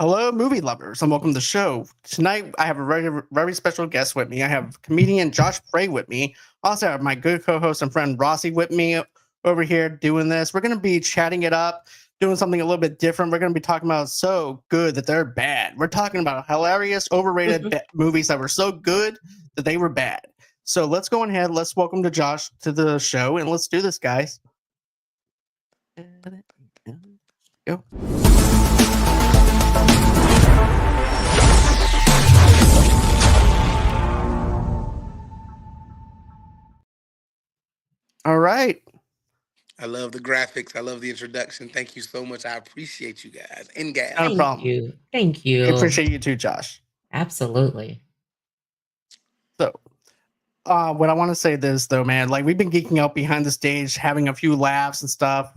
Hello, movie lovers, and welcome to the show. Tonight, I have a very special guest with me. I have comedian Josh Prey with me. Also, I have my good co-host and friend Rossi with me over here doing this. We're going to be chatting it up, doing something a little bit different. We're going to be talking about so good that they're bad. We're talking about hilarious, overrated movies that were so good that they were bad. So let's go ahead. Let's welcome to Josh to the show, and let's do this, guys. Go. All right. I love the graphics. I love the introduction. Thank you so much. I appreciate you guys and Not a gals. Thank problem. you. Thank I you. appreciate you too, Josh. Absolutely. So, what I want to say this though, man, like we've been geeking out behind the stage, having a few laughs and stuff.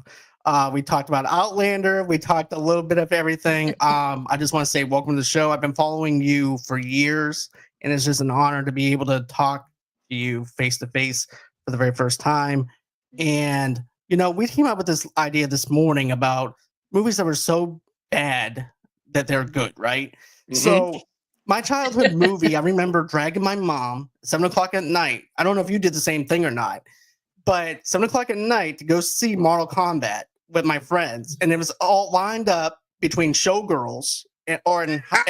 We talked about Outlander. We talked a little bit of everything. I just want to say welcome to the show. I've been following you for years, and it's just an honor to be able to talk to you face to face for the very first time. And we came up with this idea this morning about movies that were so bad that they're good, right? Hmm. So my childhood movie, I remember dragging my mom 7 o'clock at night. I don't know if you did the same thing or not, but 7 o'clock at night to go see Mortal Kombat with my friends, and it was all lined up between Showgirls and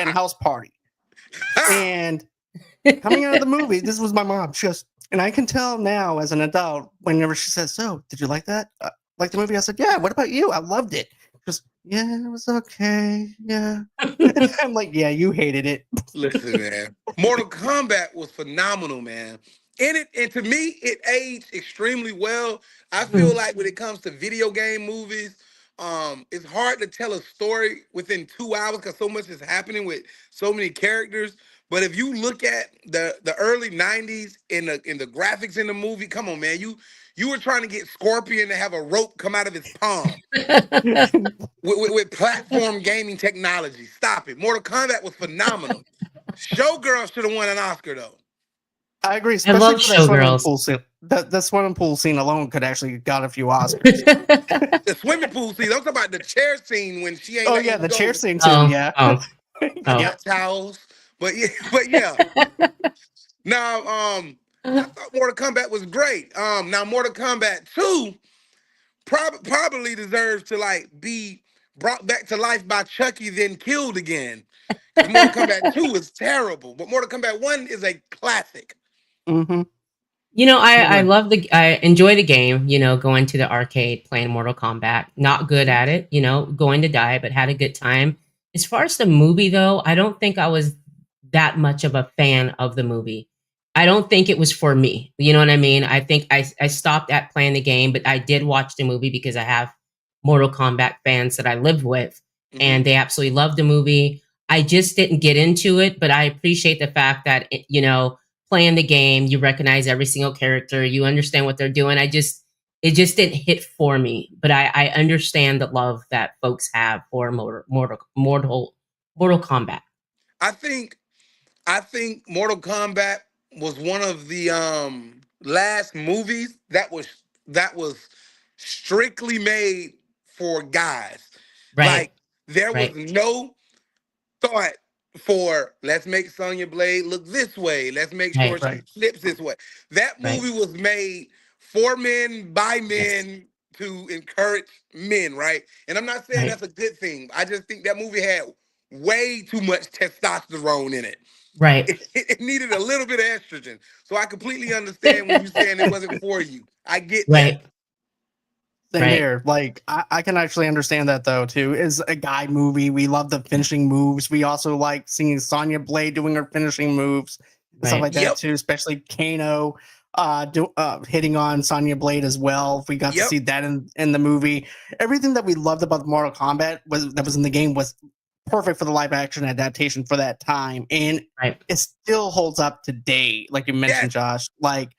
House Party. And coming out of the movie, this was my mom. She goes, and I can tell now as an adult, whenever she says, "So, did you like that? Like the movie?" I said, "Yeah." What about you? I loved it. She goes, "Yeah, it was okay. Yeah." I'm like, "Yeah, you hated it." Listen, man. Mortal Kombat was phenomenal, man. And to me, it aged extremely well. I feel like when it comes to video game movies, it's hard to tell a story within 2 hours because so much is happening with so many characters. But if you look at the early '90s in the graphics in the movie, come on, man, you were trying to get Scorpion to have a rope come out of his palm with platform gaming technology. Stop it. Mortal Kombat was phenomenal. Showgirl should have won an Oscar though. I agree, I especially love for that swimming showgirls. pool scene. That swimming pool scene alone could actually got a few Oscars. The swimming pool scene. I'm talking about the chair scene when she ain't Oh letting yeah, him the chair go. scene too. Oh, Yeah. oh, The oh. Yep. hot towels. But yeah, but yeah. Now, I thought Mortal Kombat was great. Now Mortal Kombat 2 probably deserves to like be brought back to life by Chucky, then killed again. Because Mortal Kombat 2 is terrible, but Mortal Kombat 1 is a classic. Mm-hmm. I Right. love I enjoy the game, going to the arcade, playing Mortal Kombat. Not good at it, going to die, but had a good time. As far as the movie though, I don't think I was that much of a fan of the movie. I don't think it was for me. You know what I mean? I think I stopped at playing the game, but I did watch the movie because I have Mortal Kombat fans that I live with Hmm. and they absolutely loved the movie. I just didn't get into it, but I appreciate the fact that playing the game, you recognize every single character, you understand what they're doing. It just didn't hit for me, but I understand the love that folks have for Mortal Kombat. I think I think Mortal Kombat was one of the last movies that was strictly made for guys. Right, Like there was right, no thought for let's make Sonya Blade look this way. Let's make sure right, she Right. flips this way. That right. movie was made for men by Yes, men to encourage men, right? And I'm not saying right, that's a good thing. I just think that movie had way too much testosterone in it. right, It needed a little bit of estrogen. So I completely understand when you saying it wasn't for you. I get that. right, Same right, here. Like I can actually understand that though too. Is a guy movie. We love the finishing moves. We also like seeing Sonya Blade doing her finishing moves and stuff right, like that Yep. too. Especially Kano hitting on Sonya Blade as well. We got to Yep. see that in the movie. Everything that we loved about Mortal Kombat was in the game was perfect for the live action adaptation for that time, and right. it still holds up today. Like you mentioned, Yes. Josh. Like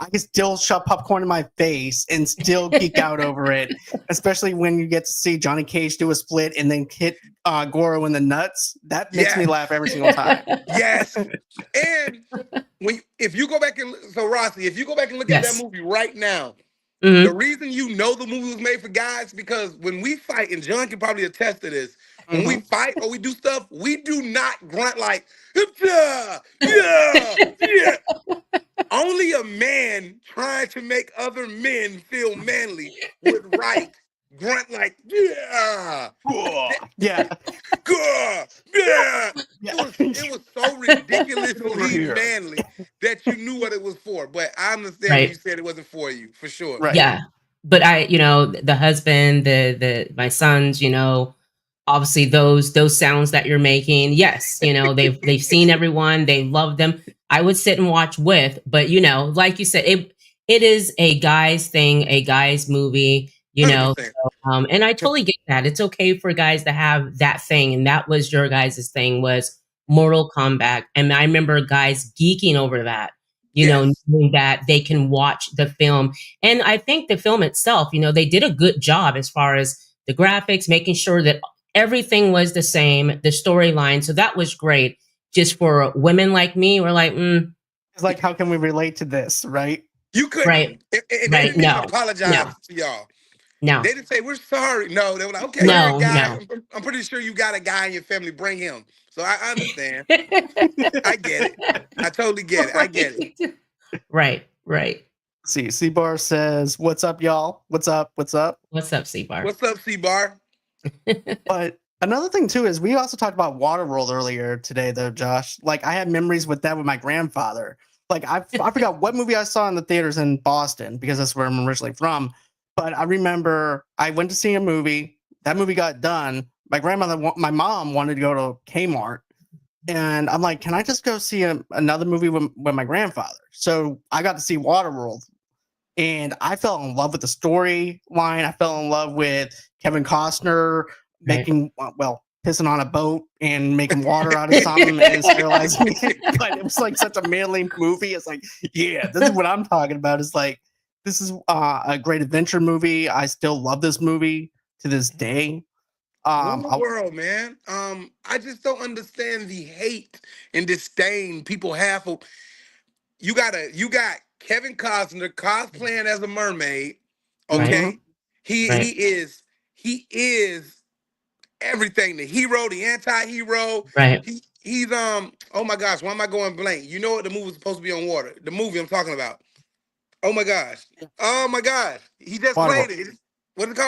I can still shove popcorn in my face and still geek out over it, especially when you get to see Johnny Cage do a split and then hit Goro in the nuts. That makes me Yes. laugh every single time. Yes. And if you go back and so Rossi, if you go back and look at that Yes. movie right now, the Hmm. reason you know the movie was made for guys because when we fight, and John can probably attest to this, When we fight or we do stuff, we do not grunt like, yeah, yeah, yeah. Only a man trying to make other men feel manly would grunt like, yeah, Yeah. yeah, yeah. Yeah. It was so ridiculously manly that you knew what it was for. But I understand when you Right. said it wasn't for you, for sure. Right. Yeah. But the husband, my sons, obviously those sounds that you're making, yes, they've seen everyone, they love them. I would sit and watch with, but like you said, it is a guy's thing, a guy's movie, 100%. and I totally get that. It's okay for guys to have that thing, and that was your guys' thing, was Mortal Kombat. And I remember guys geeking over that, Yes. knowing that they can watch the film. And I think the film itself, they did a good job as far as the graphics, making sure that everything was the same, the storyline. So that was great. Just for women like me, we're like, It's like, how can we relate to this, right? You couldn't. Right. And they Right. didn't even No. apologize to y'all. No. They didn't say, we're sorry. No, they were like, okay, No, you're a guy. no. I'm pretty sure you got a guy in your family. Bring him. So I understand. I get it. I totally get it. I get it. Right. Right. See, C-Bar says, "What's up, y'all? What's up? What's up?" What's up, C-Bar? What's up, C-Bar? But another thing too is we also talked about Waterworld earlier today, though, Josh. Like, I had memories with that with my grandfather. Like, I forgot what movie I saw in the theaters in Boston, because that's where I'm originally from. But I remember I went to see a movie. That movie got done. My mom wanted to go to Kmart, and I'm like, "Can I just go see another movie with my grandfather?" So I got to see Waterworld, and I fell in love with the storyline. I fell in love with Kevin Costner making pissing on a boat and making water out of something and sterilizing it. But it was like such a manly movie. It's like, yeah, this is what I'm talking about. It's like, this is a great adventure movie. I still love this movie to this day. What in the world, man? I just don't understand the hate and disdain people have for. You got Kevin Costner cosplaying as a mermaid. Okay, Right. he is everything, the hero, the anti-hero. Right. He's oh my gosh, why am I going blank? You know what the movie was supposed to be on water? The movie I'm talking about. Oh my gosh. He just played it. What is it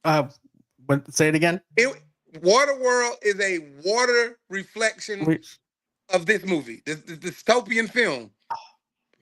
called? Say it again. Waterworld is a water reflection of this movie, this dystopian film.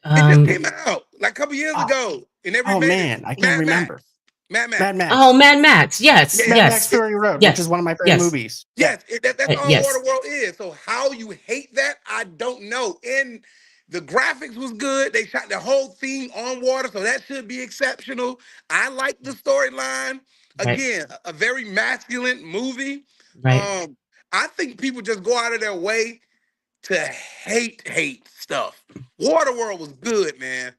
It just came out like a couple years ago. And I can't remember. Mad Max. Oh, Mad Max. Yes. Mad Max Fury Road, which is one of my favorite movies. Yes, that's all Waterworld is. So how you hate that, I don't know. And the graphics was good. They shot the whole thing on water, so that should be exceptional. I like the storyline. Again, a very masculine movie. Right. I think people just go out of their way to hate stuff. Waterworld was good, man.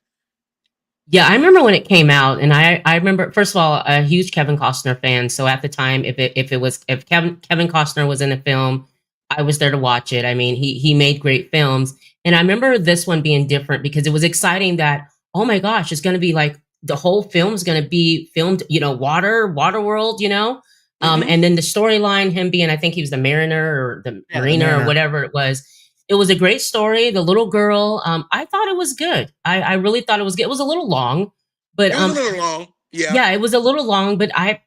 Yeah, I remember when it came out, and I remember, first of all, a huge Kevin Costner fan. So at the time, if Kevin Costner was in a film, I was there to watch it. I mean, he made great films, and I remember this one being different because it was exciting that, oh my gosh, it's going to be like the whole film's going to be filmed, Waterworld, and then the storyline, him being, I think he was the mariner or the marina or whatever it was. It was a great story. The little girl, I thought it was good. I really thought it was good. It was a little long, but it was a little long. Yeah, it was a little long, but I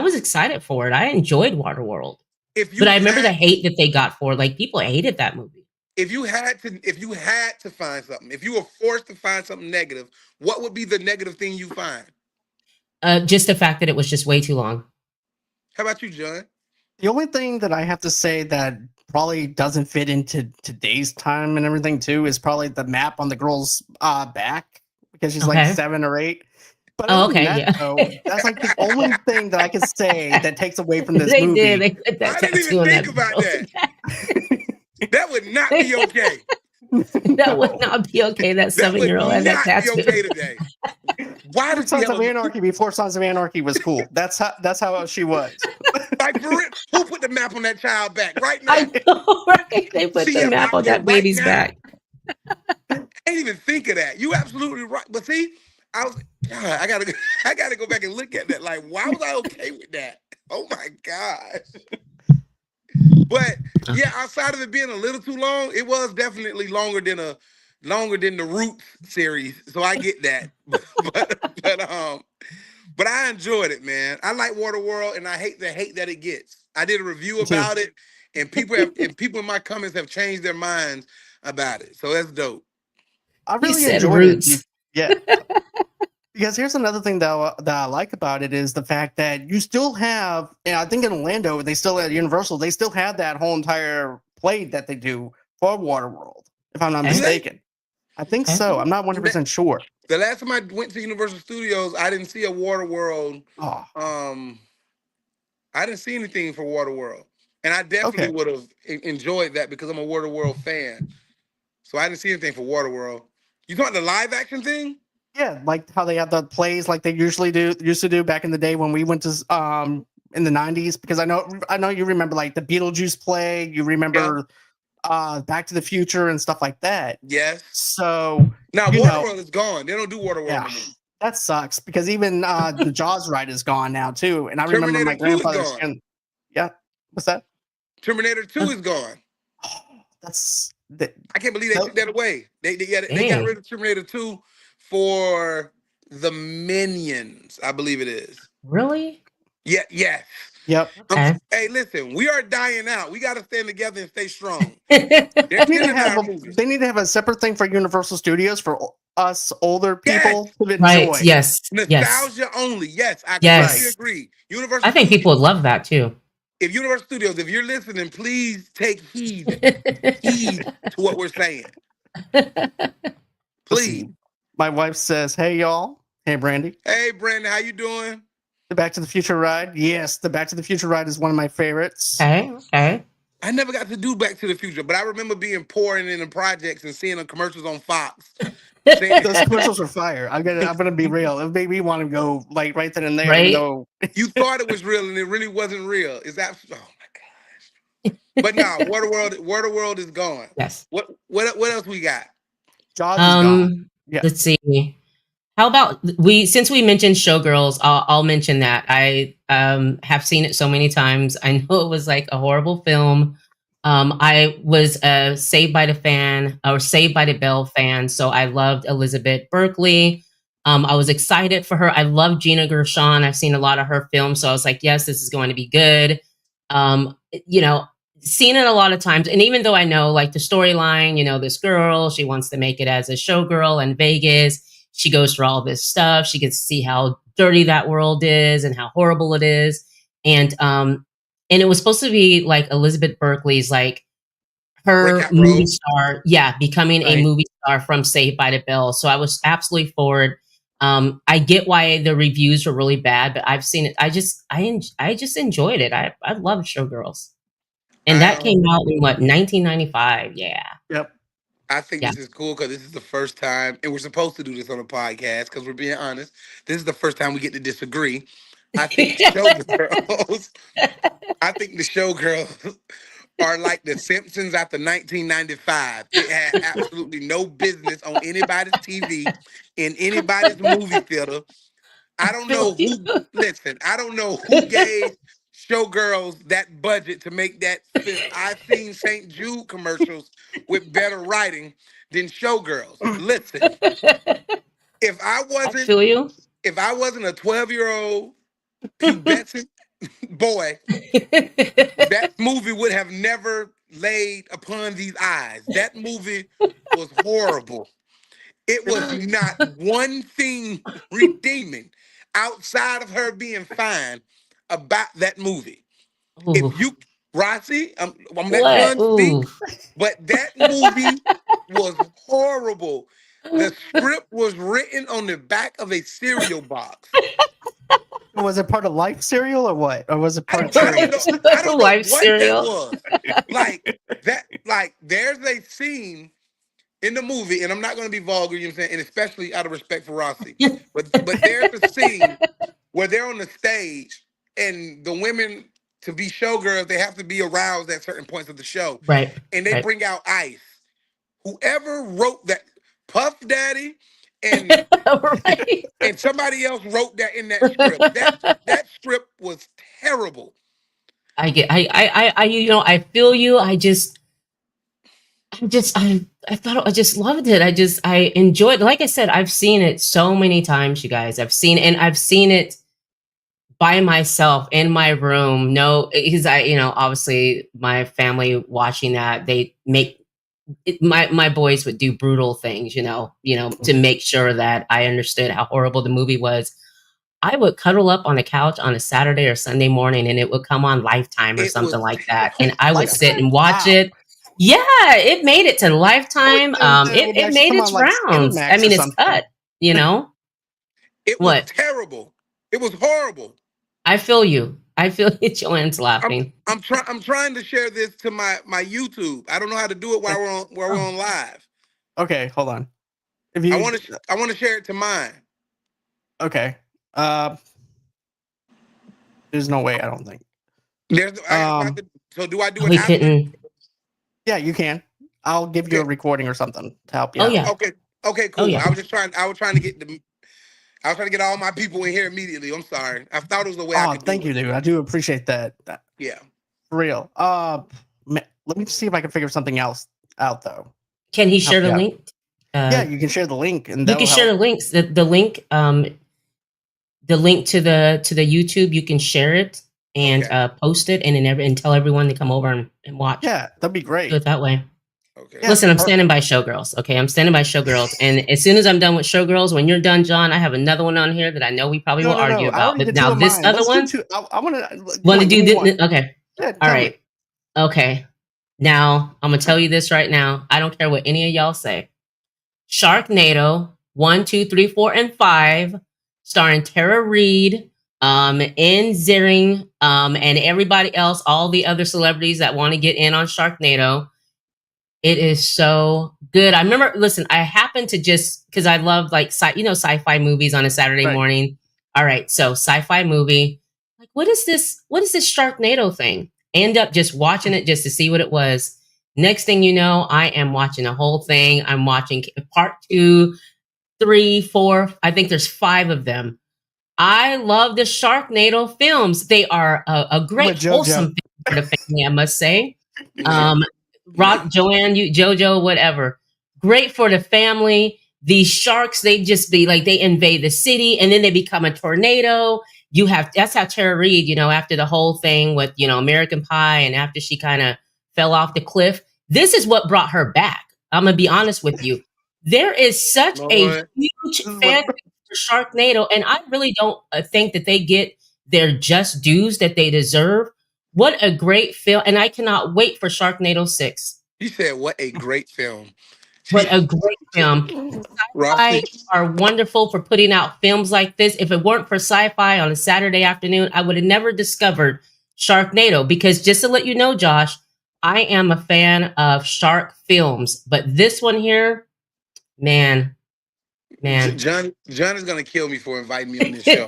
was excited for it. I enjoyed Waterworld. But I remember the hate that they got for it. Like, people hated that movie. If you had to find something, if you were forced to find something negative, what would be the negative thing you find? Just the fact that it was just way too long. How about you, John? The only thing that I have to say that probably doesn't fit into today's time and everything too is probably the map on the girl's back, because she's like 7 or 8. But though, that's like the only thing that I can say that takes away from this movie. I didn't even think about that. That would not be okay. That would not be okay. That 7-year-old had that tattoo. Be okay today. Why did Sons of Anarchy before Sons of Anarchy was cool? That's how she was. Like, for real, who put the map on that child back right now? I know, right? They put the map on that baby's back. I didn't even think of that. You absolutely right. But see, I gotta go back and look at that. Like, why was I okay with that? Oh my gosh. But yeah, outside of it being a little too long, it was definitely longer than the Roots series. So I get that. But I enjoyed it, man. I like Waterworld, and I hate the hate that it gets. I did a review Me too. about it, and people in my comments have changed their minds about it. So that's dope. I You really said enjoyed it. roots. Yeah. Because here's another thing that I like about it is the fact that you still have, and I think in Orlando, they still at Universal, they still have that whole entire play that they do for Waterworld, if I'm not Okay. mistaken. I think Okay. so. I'm not 100% sure. The last time I went to Universal Studios, I didn't see a Waterworld. Oh, I didn't see anything for Waterworld, and I definitely okay. would have enjoyed that because I'm a Waterworld fan. So I didn't see anything for Waterworld. You talking the live action thing? Yeah, like how they have the plays like they used to do back in the day when we went to in the 90s, because I know you remember like the Beetlejuice play, you Yeah. remember Back to the Future and stuff like that. Yes. So, Now you know, Waterworld is gone. They don't do Waterworld yeah, no more. that sucks because even the Jaws ride is gone now too. And I remember Terminator my 2 is grandfather's gone. yeah, what's that? Terminator 2 is gone. Oh, that's the, I can't believe they took that away. They got Dang. rid of Terminator 2 for the Minions, I believe it is. Really? Yeah, yes. yep. Okay. Hey, listen, we are dying out. We got to stand together and stay strong. Right. They're They need to killing have our movies. they need to have a separate thing for Universal Studios for us older Yes, people to enjoy. Yes. Yes. nostalgia only. Yes, I Right. completely Yes. agree. I Universal think Studios. people would love that too. If Universal Studios, if you're listening, please take heed to what we're saying. Let's Please. see. My wife says, "Hey y'all, hey Brandy, Hey, Brandon, how you doing? the Back to the Future ride." Yes, the Back to the Future ride is one of my favorites. Okay. Okay. I never got to do Back to the Future, but I remember being pouring in the projects and seeing the commercials on Fox. Saying, Those commercials are fire. I'm gonna be real. It made me want to go like right then and there, even Right. though you thought it was real and it really wasn't real. Is that? Oh my gosh! But now, Waterworld is gone. Yes. What else we got? Jaws is gone. Um. Yeah. Let's see. How about we? Since we mentioned Showgirls, I'll mention that I have seen it so many times. I know it was like a horrible film. I was a Saved by the fan or Saved by the Bell fan, so I loved Elizabeth Berkley. I was excited for her. I love Gina Gershon. I've seen a lot of her films, so I was like, yes, this is going to be good. Um, you know, seen it a lot of times, and even though I know like the storyline, this girl, she wants to make it as a showgirl in Vegas. She goes through all this stuff. She gets to see how dirty that world is and how horrible it is. And it was supposed to be like Elizabeth Berkley's like her Breakout movie Road. star, yeah, becoming a Right. movie star from Saved by the Bell. So I was absolutely for it. I get why the reviews were really bad, but I've seen it. I just enjoyed it. I love Showgirls, and I that came out in what 1995. Yeah, Yep. I think yeah. this is cool because this is the first time, and we're supposed to do this on a podcast because we're being honest. This is the first time we get to disagree. I think Showgirls. I think the Showgirls are like the Simpsons after 1995. It had absolutely no business on anybody's TV in anybody's movie theater. I don't know who. Listen, I don't know who gave Showgirls that budget to make that film. I've seen St. Jude commercials with better writing than Showgirls. Listen, if I I wasn't feel you. if I wasn't a 12-year-old pubescent boy, that movie would have never laid upon these eyes. That movie was horrible. It was not one thing redeeming outside of her being fine about that movie. Ooh, If you, Rossi, I'm let what? John speak, Ooh. but that movie was horrible. The script was written on the back of a cereal box. Was it part of Life cereal or what? Or was it part of I don't know. Cheerios? I don't know Life what that cereal. was. Like that. Like there's a scene in the movie, and I'm not going to be vulgar, you know what I'm saying, and especially out of respect for Rossi. But there's a scene where they're on the stage, and the women to be showgirls, they have to be aroused at certain points of the show, Right. and they Right. bring out ice. Whoever wrote that, Puff Daddy, and Right. somebody else wrote that in that script. That script was terrible. I get, I feel you. I thought I just loved it. I enjoyed. Like I said, I've seen it so many times, you guys. I've seen it by myself in my room. No, because obviously my family watching that, they make my boys would do brutal things, to make sure that I understood how horrible the movie was. I would cuddle up on the couch on a Saturday or Sunday morning and it would come on Lifetime or It was something like that. And I would sit Lifetime? and watch Wow. it. Yeah, it made it to I would Lifetime. think that it would It actually made come its on like rounds. I Skinamax or mean, it's something. cut, you know? it was What? terrible. It was horrible. I feel you. I feel you. Joanne's laughing. I'm trying to share this to my YouTube. I don't know how to do it while we're on live. Okay, hold on. If you I want to share it to mine. okay, there's no way. I don't think. So do I do it We after? couldn't. Yeah, you can. I'll give you a Okay. recording or something to help you Oh, out. yeah. Okay, Oh, cool. yeah. I was trying to get all my people in here immediately. I'm sorry. I thought it was the way I Oh, could do thank you, it. dude. I do appreciate that. Yeah. For real. Let me see if I can figure something else out though. Can he share the Yeah. link? Yeah, you can share the link and You that'll can share the help. links. The link to the YouTube. You can share it and Okay. post it, and and tell everyone to come over and watch. Yeah, that'd be Do great. it that way. Okay. Yeah, Listen, I'm perfect. standing by Showgirls. Okay, I'm standing by Showgirls, and as soon as I'm done with Showgirls, when you're done, John, I have another one on here that I know we probably will argue No. I about. already But did two now of this mine. other Let's do one, two. I want to. want to Give do me this? one. Okay, Yeah, all tell right, me. okay. Now I'm gonna tell you this right now. I don't care what any of y'all say. Sharknado 1, 2, 3, 4, and 5, starring Tara Reid, N. Ziering, and everybody else, all the other celebrities that want to get in on Sharknado. It is so good. I remember, listen, I happened to just, because I love like sci-fi movies on a Saturday Right. morning. All right, so sci-fi movie. Like, what is this? What is this Sharknado thing? End up just watching it just to see what it was. Next thing you know, I am watching the whole thing. I'm watching part 2, 3, 4. I think there's 5 of them. I love the Sharknado films. They are a great, With JoJo. wholesome film for the family, I must say. Yeah. Joanne, JoJo, whatever. Great for the family. These sharks, they just be like, they invade the city and then they become a tornado. That's how Tara Reid, after the whole thing with, American Pie, and after she kind of fell off the cliff, this is what brought her back. I'm going to be honest with you. There is such a Lord. huge This is fan what- for Sharknado, and I really don't think that they get their just dues that they deserve. What a great film. And I cannot wait for Sharknado 6. He said, "What a great film." What a great film. Rossi. Sci-fi are wonderful for putting out films like this. If it weren't for sci-fi on a Saturday afternoon, I would have never discovered Sharknado, because just to let you know, Josh, I am a fan of shark films, but this one here, man. John is gonna kill me for inviting me on this show.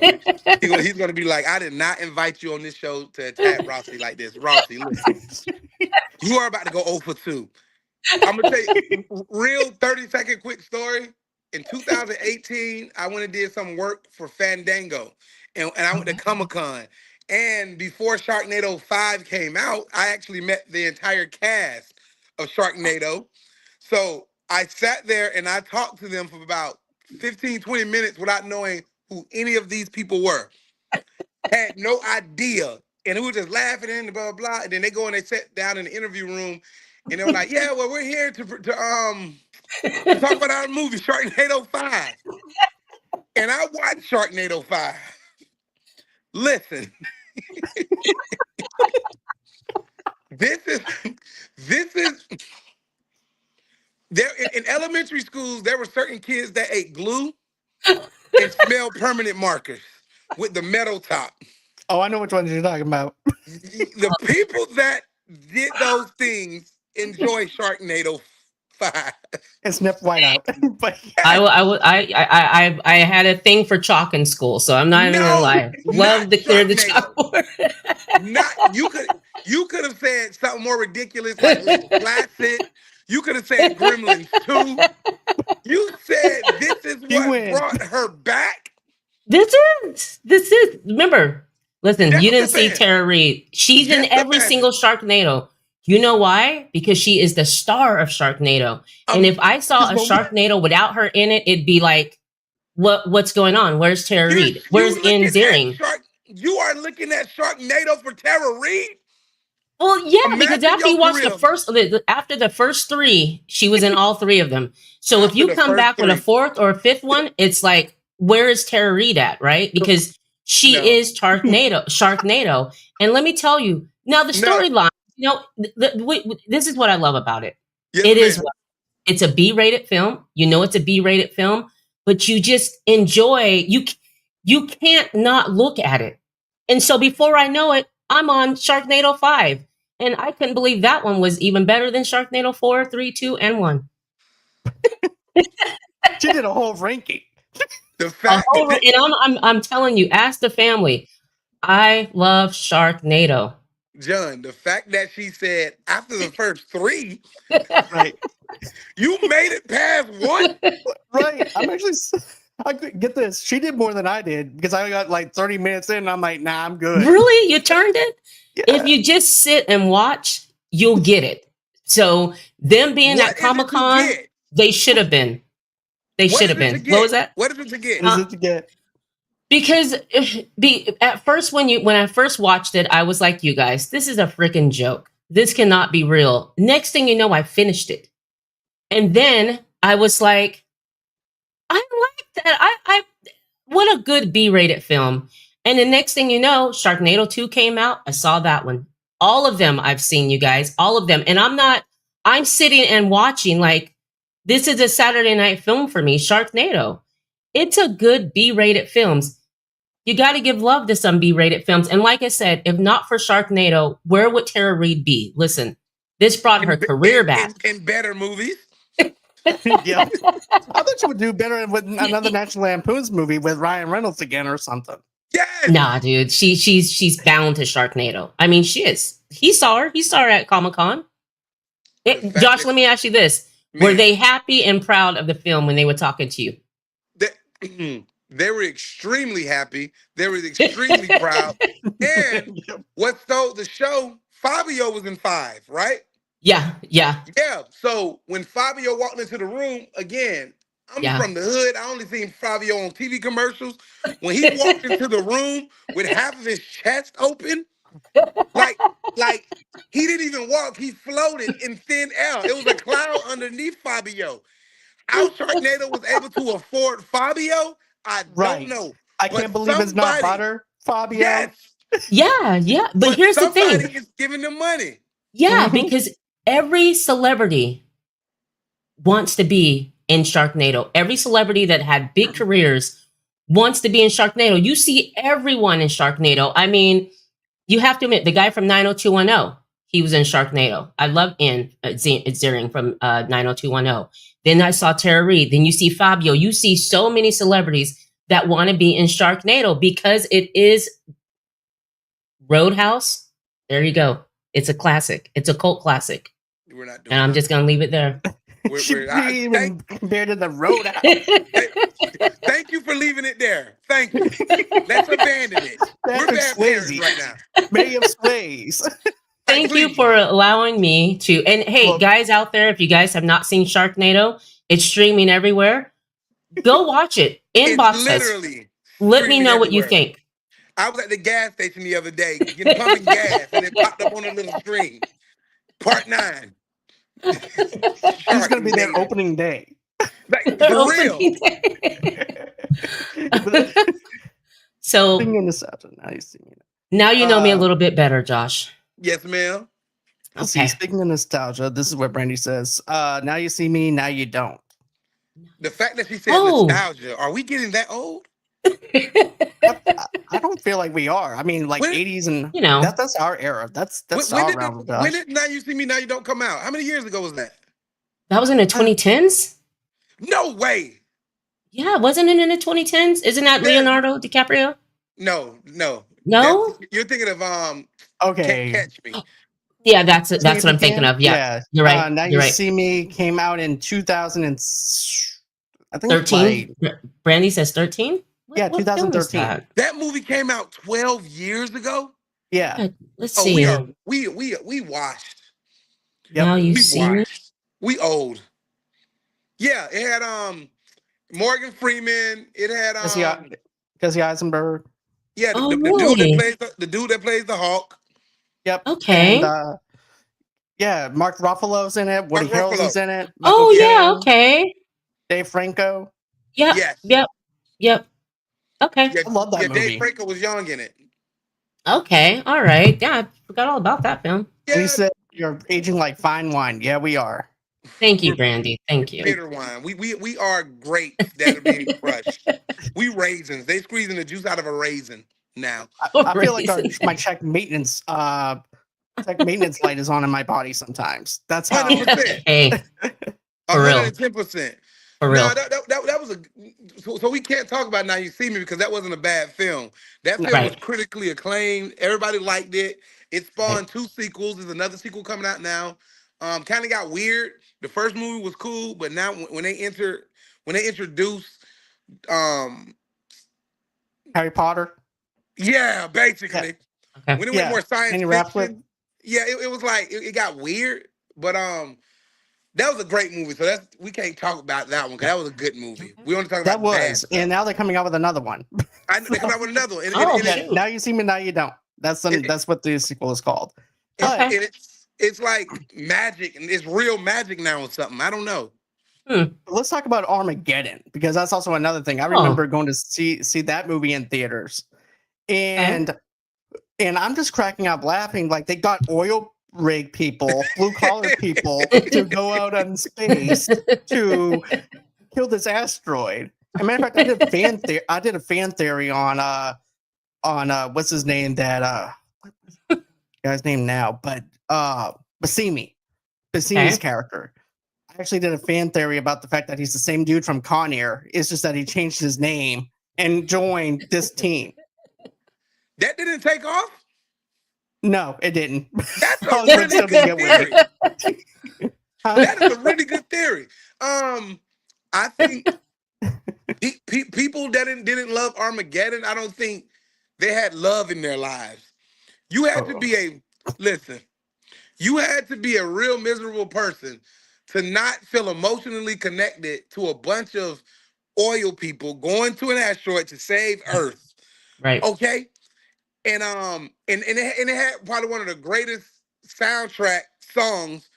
He's gonna be like, "I did not invite you on this show to attack Rossi like this." Rossi, listen, you are about to go 0 for 2. I'm gonna tell you, real 30-second quick story. In 2018, I went and did some work for Fandango, and I went to Comic-Con. And before Sharknado 5 came out, I actually met the entire cast of Sharknado. So I sat there and I talked to them for about 15, 20 minutes without knowing who any of these people were. Had no idea. And we were just laughing and blah, blah, blah. And then they go and they sit down in the interview room and they were like, "Yeah, well, we're here to talk about our movie, Sharknado 5. And I watched Sharknado 5. Listen. This is there in elementary schools, there were certain kids that ate glue and smelled permanent markers with the metal top. Oh, I know which ones you're talking about. The people that did those things enjoy Sharknado 5. And sniff white out. But I had a thing for chalk in school, so I'm not even gonna lie. Love not to clear the Sharknado. chalkboard. Not you could have said something more ridiculous like Let's Glass It. You could have said Gremlins 2. You said this is You what win. brought her back. This is remember, Listen, Just you the didn't see fan. Tara Reid. She's in Just the every fan. single Sharknado. You know why? Because she is the star of Sharknado. And if I saw a Sharknado without her in it, it'd be like, what's going on? Where's Tara Reid? Where's You Ian looking at Ziering? Shark? You are looking at Sharknado for Tara Reid? Well, yeah, because Imagine after your you watch career after the first three, she was in all three of them. So if after you the come first back with a three. fourth or a fifth one, it's like, where is Tara Reid at, right? Because she No, is Sharknado. And let me tell you, now the no. storyline, this is what I love about it. Yes, It is, ma'am. it's a B-rated film. You know it's a B-rated film, but you just enjoy, you can't not look at it. And so before I know it, I'm on Sharknado 5. And I couldn't believe that one was even better than Sharknado 4, 3, 2, and 1. She did a whole ranking. The fact, And I'm telling you, ask the family. I love Sharknado. John, the fact that she said after the first three, Right. you made it past one. Right. I could get this. She did more than I did because I got like 30 minutes in and I'm like, nah, I'm good. Really? You turned it? Yeah. If you just sit and watch, you'll get it. So them being What at is it to Comic-Con, get? they should have been. They What should is have it to been. get? What was that? What is it to get? What is it to get? Because at first when I first watched it, I was like, you guys, this is a freaking joke. This cannot be real. Next thing you know, I finished it. And then I was like, I like that. I what a good B-rated film. And the next thing you know, Sharknado 2 came out. I saw that one. All of them I've seen, you guys. All of them. And I'm sitting and watching like this is a Saturday night film for me, Sharknado. It's a good B-rated films. You got to give love to some B-rated films. And like I said, if not for Sharknado, where would Tara Reid be? Listen, this brought her career back. In better movies. Yeah. I thought she would do better with another National Lampoon's movie with Ryan Reynolds again or something. Yes. Nah, dude, she's bound to Sharknado. I mean, she is. He saw her. He saw her at Comic-Con. Josh, let me ask you this: were they happy and proud of the film when they were talking to you? They were extremely happy. They were extremely proud. And what stole the show? Fabio was in 5, right? Yeah. Yeah. So when Fabio walked into the room again, I'm from the hood. I only seen Fabio on TV commercials. When he walked into the room with half of his chest open, like he didn't even walk. He floated in thin air. It was a cloud underneath Fabio. How Sharknado was able to afford Fabio, I don't know. I can't believe it's not butter, Fabio. Yes. Yeah. But here's the thing. Somebody is giving them money. Yeah, because every celebrity wants to be in Sharknado. Every celebrity that had big careers wants to be in Sharknado. You see everyone in Sharknado. I mean, you have to admit, the guy from 90210, he was in Sharknado. I love Ian Ziering from 90210. Then I saw Tara Reid. Then you see Fabio. You see so many celebrities that want to be in Sharknado because it is Roadhouse. There you go. It's a classic. It's a cult classic. We're not doing and I'm just going to leave it there. Even compared to the Roadhouse. Thank you for leaving it there. Thank you. Let's abandon it. We're bad parents right now. May of Sways. Thank you for allowing me to. And hey, guys out there, if you guys have not seen Sharknado, it's streaming everywhere. Go watch it. Inbox us. Let me know what you think. I was at the gas station the other day, pumping gas, and it popped up on a little screen. Part 9. Who's going to be there opening day? Like, for real. So now you know me a little bit better, Josh. Yes, ma'am. Okay. See, speaking of nostalgia, this is what Brandy says. Now you see me, now you don't. The fact that she said nostalgia, are we getting that old? I don't feel like we are. I mean, like 80s and that's our era. That's our realm. When did Now You See Me, Now You Don't come out? How many years ago was that? That was in the 2010s? No way. Yeah, wasn't it in the 2010s? Isn't that Leonardo DiCaprio? No. You're thinking of okay. Can't Catch Me. Yeah, that's what I'm thinking of. Yeah. You're right. Now You See Me came out in 2000 and I think 13. Brandy says 13. Yeah, What film is 2013. that? That movie came out 12 years ago. Yeah. Let's Oh, see. we washed. Now Yep. you We see me. washed. We old. Yeah, it had Morgan Freeman. It had Jesse Eisenberg. yeah, Oh, the dude that really? plays the dude that plays the Hulk. Yep. And Okay. yeah, Mark Ruffalo's in it. Woody Mark Harrelson's Ruffalo. in it. Michael Oh, yeah. Caine, Okay. Dave Franco. Yep. Yes. Yep. Yep. Okay. Yeah, I love that yeah, Dave movie. Franco was young in it. Okay. All right. Yeah, I forgot all about that film. And he Yeah, said, "You're aging like fine wine." Yeah, we are. Thank you, we're Brandy. Thank you. bitter wine. We are grapes that are being crushed. We raisins. They squeezing the juice out of a raisin now. I feel like Raisin. my check maintenance light is on in my body sometimes. That's how. 100%. Hey, for real. 110%. For No, real. that was so we can't talk about Now You See Me because that wasn't a bad film. That No. film was Right. critically acclaimed. Everybody liked it. It spawned Right. 2 sequels. There's another sequel coming out now. Kind of got weird. The first movie was cool, but now when they introduced Harry Potter. yeah, basically Okay. when it went Yeah. more science Andy Radcliffe. fiction, yeah, it was like it got weird, but that was a great movie. So we can't talk about that one because that was a good movie. We only talk That about bad was, stuff. and now they're coming out with another one. They come out with another one. Oh, And shoot. Now you see me, now you don't. That's what the sequel is called. Okay. and it's like magic, and it's real magic now or something. I don't know. Let's talk about Armageddon because that's also another thing. I Oh. remember going to see that movie in theaters, and I'm just cracking up laughing. Like they got oil rig people, blue collar people to go out in space to kill this asteroid. As a matter of fact, I did a fan theory on what's his name, that guy's name now, but Bassimi's Okay. character. I actually did a fan theory about the fact that he's the same dude from Con Air. It's just that he changed his name and joined this team. That didn't take off. No, it didn't. That's I a was like, really still good gonna get with theory. it. That is a really good theory. I think people that didn't love Armageddon, I don't think they had love in their lives. You had to be you had to be a real miserable person to not feel emotionally connected to a bunch of oil people going to an asteroid to save Earth. Right. Okay? And it had probably one of the greatest soundtrack songs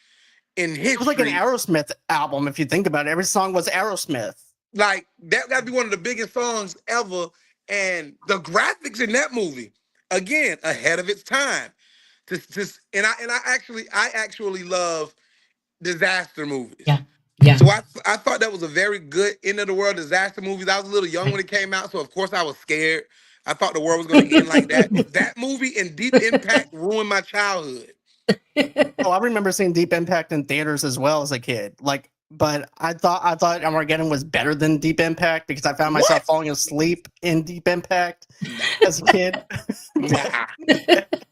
in history. It was like an Aerosmith album, if you think about it. Every song was Aerosmith. Like that got to be one of the biggest songs ever. And the graphics in that movie, again, ahead of its time. And I actually love disaster movies. Yeah. Yeah. So I thought that was a very good end of the world disaster movie. I was a little young when it came out, so of course I was scared. I thought the world was going to end like that. That movie and Deep Impact ruined my childhood. Oh, I remember seeing Deep Impact in theaters as well as a kid. But I thought Armageddon was better than Deep Impact because I found myself falling asleep in Deep Impact as a kid. Nah,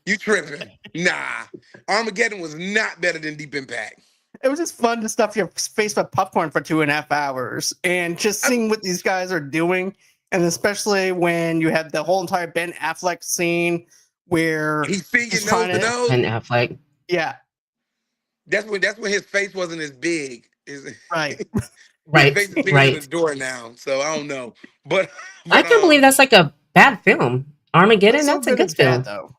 you tripping? Nah, Armageddon was not better than Deep Impact. It was just fun to stuff your face with popcorn for 2.5 hours and just seeing what these guys are doing. And especially when you have the whole entire Ben Affleck scene where he's singing he's nose to trying to- nose. Ben Affleck. yeah, That's when his face wasn't as big. right. His Right. face is bigger than Right. the door now, so I don't know. But I can't believe that's like a bad film. Armageddon. What's so That's a good good as bad, film. though?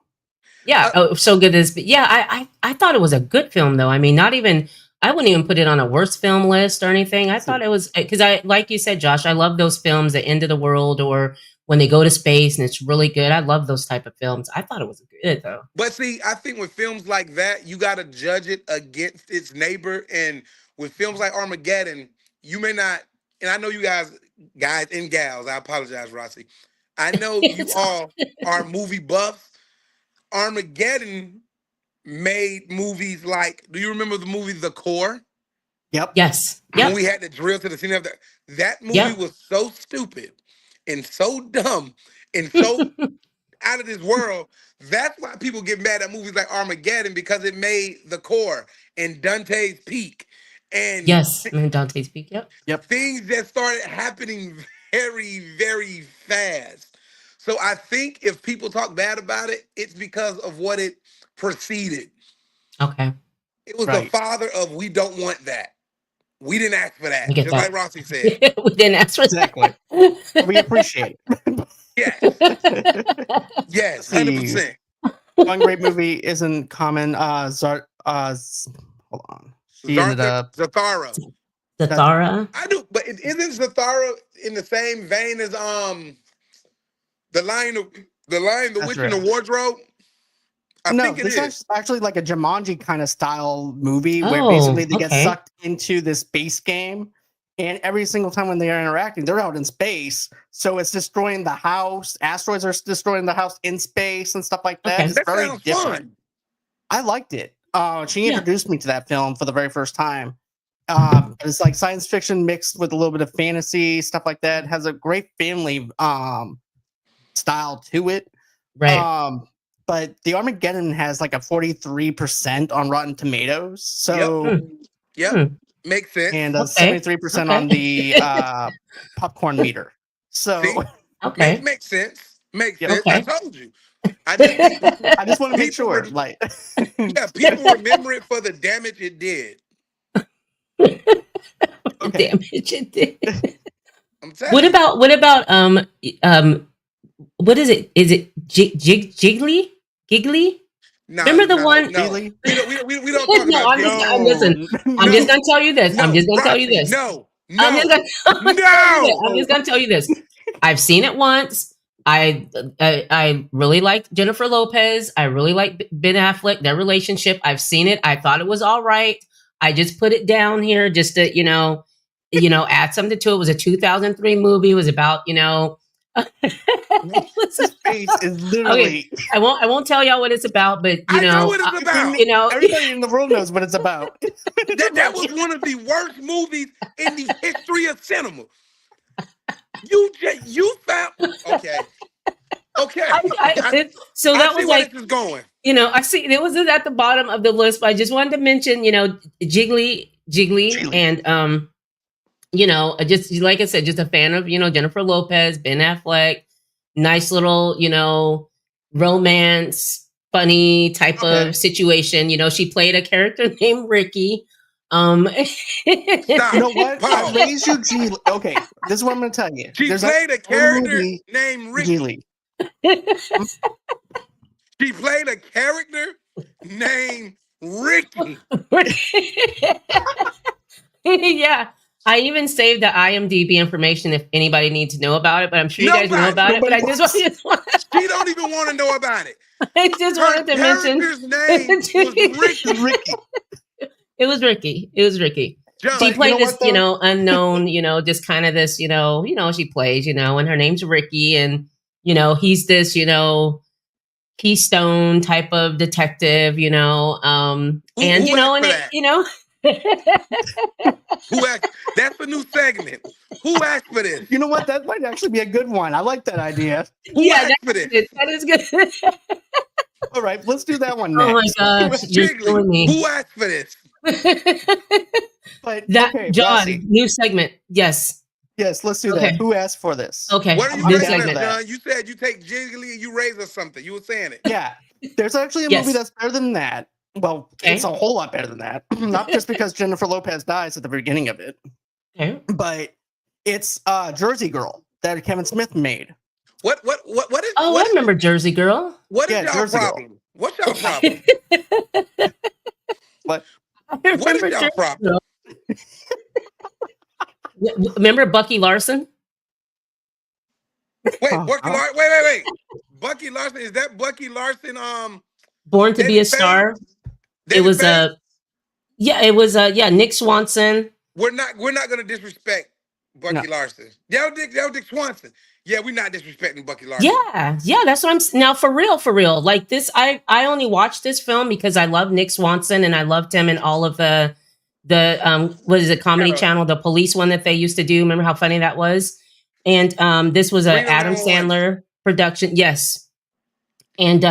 Yeah. So good as. Yeah. I thought it was a good film though. I mean, not even. I wouldn't even put it on a worst film list or anything. I thought it was because like you said, Josh, I love those films, the end of the world or when they go to space and it's really good. I love those type of films. I thought it was good though. But see, I think with films like that, you got to judge it against its neighbor. And with films like Armageddon, you may not. And I know you guys and gals. I apologize, Rossi. I know you all are movie buffs. Armageddon made movies like. Do you remember the movie The Core? Yep. Yes. When Yep. we had to drill to the scene of that movie was so stupid and so dumb and so out of this world. That's why people get mad at movies like Armageddon because it made The Core and Dante's Peak and Yes. And Dante's Peak. Yep. Yep. things that started happening very, very fast. So I think if people talk bad about it, it's because of what it preceded. Okay. It was the Right. father of we don't want that. We didn't ask for I that. get Just like that. Rossi said. We didn't ask for Exactly. that. We appreciate it. Yes. Yes. Let's see. 100%. One great movie isn't common. Hold on. She ended up. Zathara. Zathara. I do, but isn't Zathara in the same vein as the Lion, the That's Witch in the right. Wardrobe? I No, think it this is. is actually like a Jumanji kind of style movie where Oh, basically they get okay. sucked into this space game, and every single time when they are interacting, they're out in space, so it's destroying the house. Asteroids are destroying the house in space and stuff like that. Okay. It's That very sounds different. fun. I liked it. She Yeah. introduced me to that film for the very first time. It's like science fiction mixed with a little bit of fantasy stuff like that. It has a great family style to it. Right. But the Armageddon has like a 43% on Rotten Tomatoes. So Hmm. Yep. Hmm. Makes sense. and Okay. 73% Okay. on the popcorn meter. So See? Okay. Makes sense. Makes Yeah. sense. Okay. I told you. I just think I just want to make people sure, were, like, people remember it for the damage it did. okay. Damage it did. I'm telling you. What about what is it? Is it Jiggly? Giggly? No, Remember the no, one? no. Really? We don't talk No, about I'm just Jiggly. listen. I'm just No, gonna tell you this. I'm no, just gonna tell you Roxy, this. no, I'm just no, gonna tell you this. no. I'm just gonna tell you this. I've seen it once. I really liked Jennifer Lopez. I really like Ben Affleck. Their relationship. I've seen it. I thought it was all right. I just put it down here just to add something to it. It was a 2003 movie. It was about it was His face is literally. okay. I won't tell y'all what it's about, but I know what it's about. Everybody in the world knows what it's about. That was one of the worst movies in the history of cinema. You found okay. So that I see was where like this is going. I see it was at the bottom of the list, but I just wanted to mention, Jiggly, and just like I said, just a fan of Jennifer Lopez, Ben Affleck, nice little romance, funny type Okay. of situation. She played a character named Ricky. Stop. You know what? Pause. I raised you, G. Okay, this is what I'm going to tell you. She There's played a one character movie, named Ricky. Geely. She played a character named Ricky. Yeah. I even saved the IMDb information if anybody needs to know about it, but I'm sure you guys know about it. But I just She don't even want to know about it. I just wanted to mention character's name was Ricky. Ricky. It was Ricky. It was Ricky. John, She played this, though? unknown, just kind of this, she plays, and her name's Ricky, and he's this, keystone type of detective, who and asked for and that? Who asked? That's a new segment. Who asked for this? You know what? That might actually be a good one. I like that idea. Who asked for this? That is good. All right, let's do that one Oh next. my gosh, you're killing me. Who asked for this? But That okay, John, Rossi. new segment. Yes. Yes, let's do Okay. that. Who asked for this? Okay. What are you New raising segment. up, John? You said you take Jiggly and you raise us something. You were saying it. Yeah, there's actually a Yes. movie that's better than that. Well, Okay. it's a whole lot better than that. Not just because Jennifer Lopez dies at the beginning of it, Okay. but it's Jersey Girl that Kevin Smith made. What is? Oh, what I remember Jersey Girl. What is Yeah, y'all Jersey Girl. problem? What's y'all problem? What? I What is remember y'all Jersey problem? Girl. Remember Bucky Larson? Wait, Oh, Bucky I don't- Larson. Wait. Bucky Larson, is that Bucky Larson? Born to Be David a Star. David It was Faye? Nick Swanson. We're not gonna disrespect Bucky Larson. That was Dick Swanson. Yeah, we're not disrespecting Bucky Larson. Yeah, that's what I'm now for real. Like this, I only watched this film because I love Nick Swanson and I loved him in all of the what is it, Comedy Channel, the police one that they used to do. Remember how funny that was? And this was a Freedom Adam 911. Sandler production. Yes. And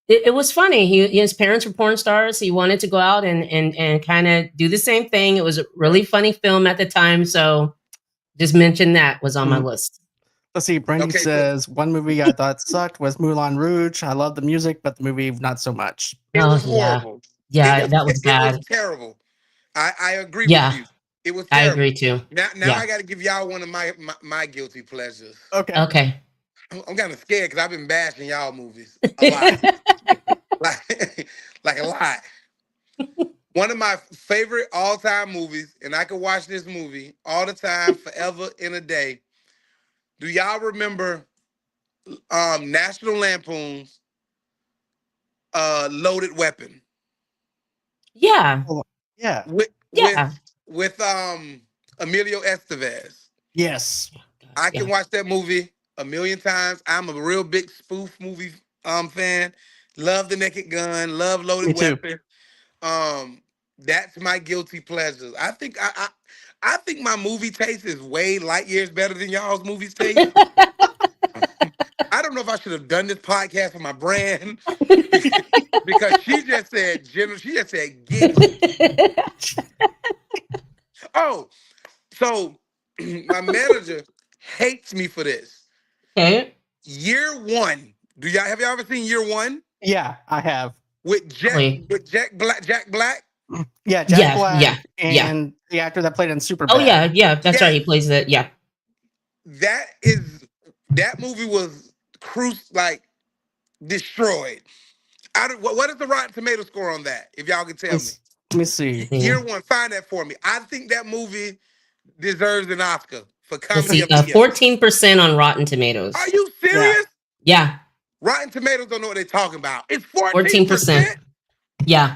it was funny. His parents were porn stars. He wanted to go out and kind of do the same thing. It was a really funny film at the time. So Just mention that was on my Mhm. list. Let's see. Brandy Okay, so- says one movie I thought sucked was Moulin Rouge. I love the music, but the movie not so much. It Oh was yeah, horrible. yeah, that was It was bad. terrible. I agree with Yeah, you. It was I terrible. agree too. Now Yeah. I got to give y'all one of my guilty pleasures. Okay. Okay. I'm kind of scared because I've been bashing y'all movies a lot, like a lot. One of my favorite all-time movies, and I could watch this movie all the time, forever in a day. Do y'all remember National Lampoon's Loaded Weapon Yeah, Oh, yeah. with yeah. Emilio Estevez? Yes. I Yeah. can watch that movie a million times. I'm a real big spoof movie fan. Love The Naked Gun. Love Loaded Me too. Weapon. That's my guilty pleasures. I think my movie taste is way light years better than y'all's movies taste. I don't know if I should have done this podcast for my brand because she just said general. She just said get. Oh, so my manager hates me for this. Okay. Year One. Have y'all ever seen Year One Yeah, I have. with Wait. Jack Black? Jack Black. Yeah, Jack Yeah, Black yeah, yeah. and the actor that played in Superbad. Oh yeah, yeah. That's right. Yes. He plays that. Yeah. That movie was like destroyed. What is the Rotten Tomato score on that? If y'all can tell me. Let me see. Year One, find that for me. I think that movie deserves an Oscar for Let's comedy see. of the year. 14% on Rotten Tomatoes. Are you serious? Yeah. Rotten Tomatoes don't know what they're talking about. It's 14%. 14%. Yeah.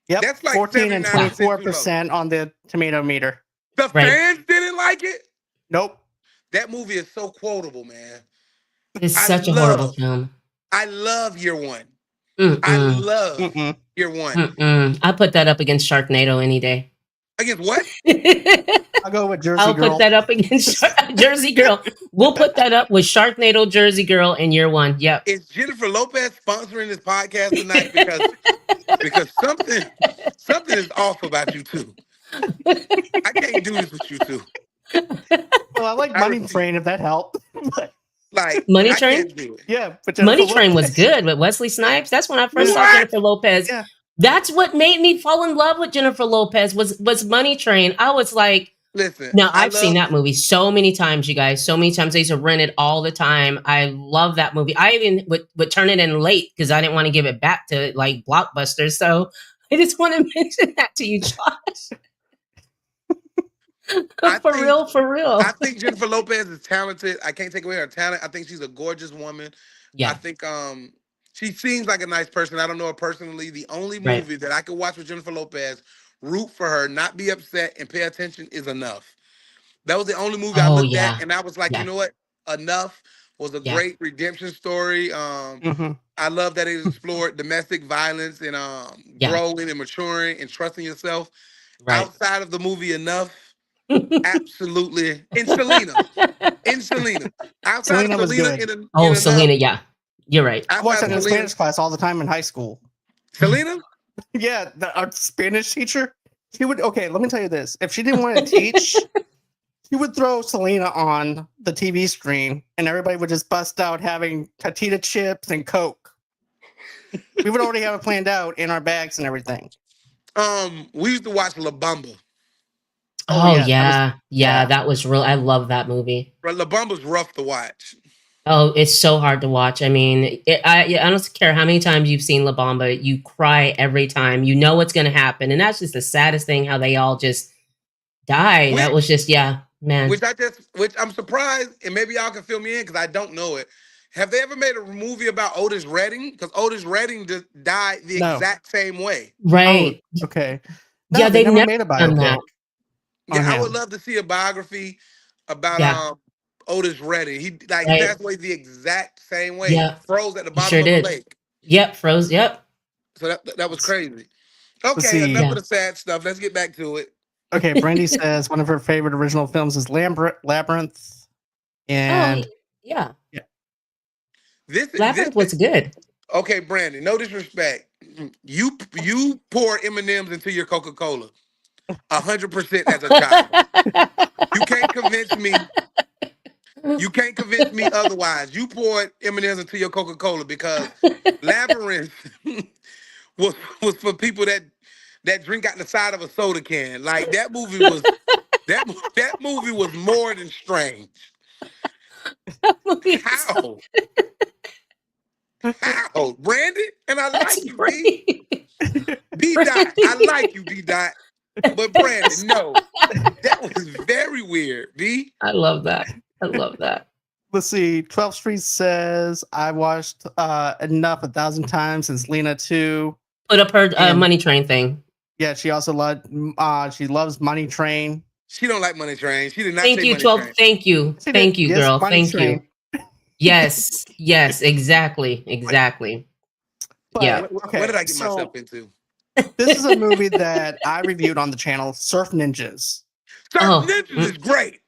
Yep. That's like 14 and 79% too low. 24% on the tomato meter. The Right. fans didn't like it. Nope. That movie is so quotable, man. It's I such a horrible love- film. I love Year One. Mm-mm. I love Mm-mm. Year One. Mm-mm. I put that up against Sharknado any day. Against what? I'll go with Jersey I'll Girl. put that up against Jersey Girl. We'll put that up with Sharknado, Jersey Girl in Year One. Yep. Is Jennifer Lopez sponsoring this podcast tonight? Because something is off about you two. I can't do this with you two. Well, I like I Money refuse. Train if that helped. Like Money I Train? can't do it. Yeah, but Money Jennifer Train was Lopez- good with Wesley Snipes. That's when I first saw What? Jennifer Lopez. Yeah. That's what made me fall in love with Jennifer Lopez was Money Train. I was like, Listen. now I I've seen that movie so many times, you guys. So many times. I used to rent it all the time. I love that movie. I even would turn it in late because I didn't want to give it back to like Blockbuster. So I just want to mention that to you, Josh. For real. I think Jennifer Lopez is talented. I can't take away her talent. I think she's a gorgeous woman. Yeah. I think she seems like a nice person. I don't know her personally. The only Right. movie that I could watch with Jennifer Lopez, root for her, not be upset, and pay attention is Enough. That was the only movie I Oh, looked yeah. at, and I was like, Yeah. you know what? Enough was a Yeah. great redemption story. Mhm. I love that it explored domestic violence and Yeah. growing and maturing and trusting yourself. Right. Outside of the movie Enough, absolutely. And Selena. Outside Selena of was Selena good. in Oh, Enough, Selena, yeah. You're right. I watched outside that in of Selena, Spanish class all the time in high school. Selena? Yeah, our Spanish teacher, she would. Okay, let me tell you this: if she didn't want to teach, she would throw Selena on the TV screen, and everybody would just bust out having tortilla chips and Coke. We would already have it planned out in our bags and everything. We used to watch La Bamba. Oh, yeah, yeah. That was real. I love that movie. But La Bamba's rough to watch. Oh, it's so hard to watch. I mean, I don't care how many times you've seen La Bamba, you cry every time. You know what's going to happen. And that's just the saddest thing, how they all just die. That was just, yeah, man. Which I'm surprised, and maybe y'all can fill me in because I don't know it. Have they ever made a movie about Otis Redding? Because Otis Redding just died the No. exact same way. Right. Okay. Yeah, they never made a done biopic. that. Yeah, on I him. would love to see a biography about Yeah. Otis Redding. He Right. passed away the exact same way. Yeah. Froze at the He bottom sure of did. the lake. Yep, froze. Yep. So that was crazy. Okay, see. enough Yeah. of the sad stuff. Let's get back to it. Okay, Brandy says one of her favorite original films is Labyrinth, and Oh, yeah. This Labyrinth was good. okay, Brandon. No disrespect. You pour M&Ms into your Coca-Cola 100% as a child. You can't convince me. You can't convince me otherwise. You poured M&M's into your Coca-Cola because Labyrinth was for people that drink out the side of a soda can. Like that movie was more than strange. How? How? Brandon? And I That's like you, B. great. B dot. I like you, B dot. But Brandon, no. That was very weird, B. I love that. I love that. Let's see. 12th Street says I watched enough 1,000 times since Lena 2. Put up her And- Money Train thing. Yeah, she also she loves Money Train. She don't like Money Train. She did not Thank say you, Money 12. Train. Thank you. She Thank did. you, Yes, girl. Money Thank Train. you. Yes. Yes. Exactly. Exactly. But, Yeah. okay, What did I get so myself into? this is a movie that I reviewed on the channel, Surf Ninjas. Surf Oh, Ninjas is great.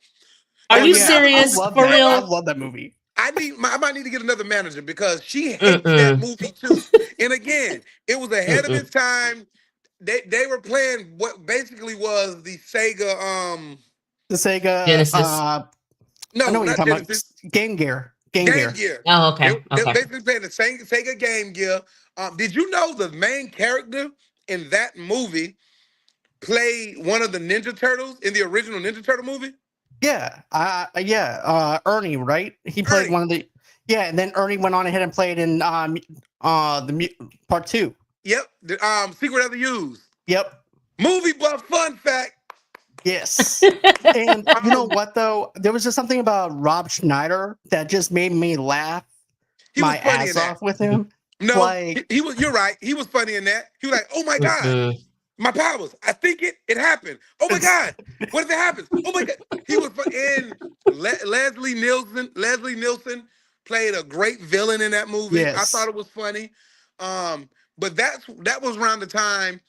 Are Oh, you yeah, serious? I love For that. real? I love that movie. I might need to get another manager because she hates that movie too. And again, it was ahead of its time. They were playing what basically was the Sega The Sega Genesis. I know no, what you're not talking Genesis. about. Game Gear. Game Gear. Oh, They okay. were Okay. basically playing the same Sega Game Gear. Did you know the main character in that movie played one of the Ninja Turtles in the original Ninja Turtle movie? Yeah. Ernie, right? He played Ernie. one of the and then Ernie went on ahead and played in part 2. Yep. The Secret of the Use. Yep. Movie buff fun fact. Yes. And you know what though? There was just something about Rob Schneider that just made me laugh He was my funny in ass that. off with him. No, Like he was. You're right. He was funny in that. He was like, "Oh my god, my powers! I think it happened. Oh my god, what if it happens? Oh my god!" He was in Leslie Nielsen. Leslie Nielsen played a great villain in that movie. I Yes. thought it was funny. But that was around the time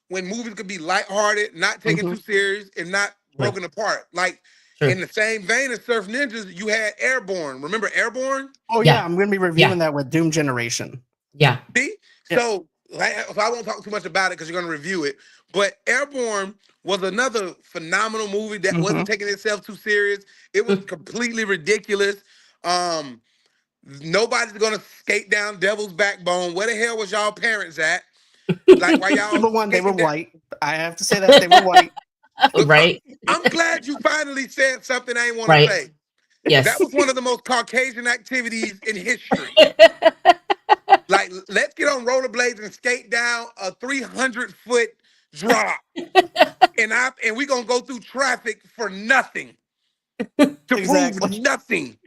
when movies could be lighthearted, not taken too serious, and not broken apart. Like in the same vein as Surf Ninjas, you had Airborne. Remember Airborne? Oh Yeah. yeah, I'm gonna be reviewing that with Doom Generation. Yeah. See? Yeah. So I won't talk too much about it because you're going to review it. But Airborne was another phenomenal movie that wasn't taking itself too serious. It was completely ridiculous. Nobody's going to skate down Devil's Backbone. Where the hell was y'all parents at? Like, why y'all? Number one, they were skating down- white. I have to say that they were white. Look, Right. I'm glad you finally said something I ain't want Right. to say. Yes. That was one of the most Caucasian activities in history. Like, let's get on rollerblades and skate down a 300-foot drop, and we gonna go through traffic for nothing to Exactly. prove nothing.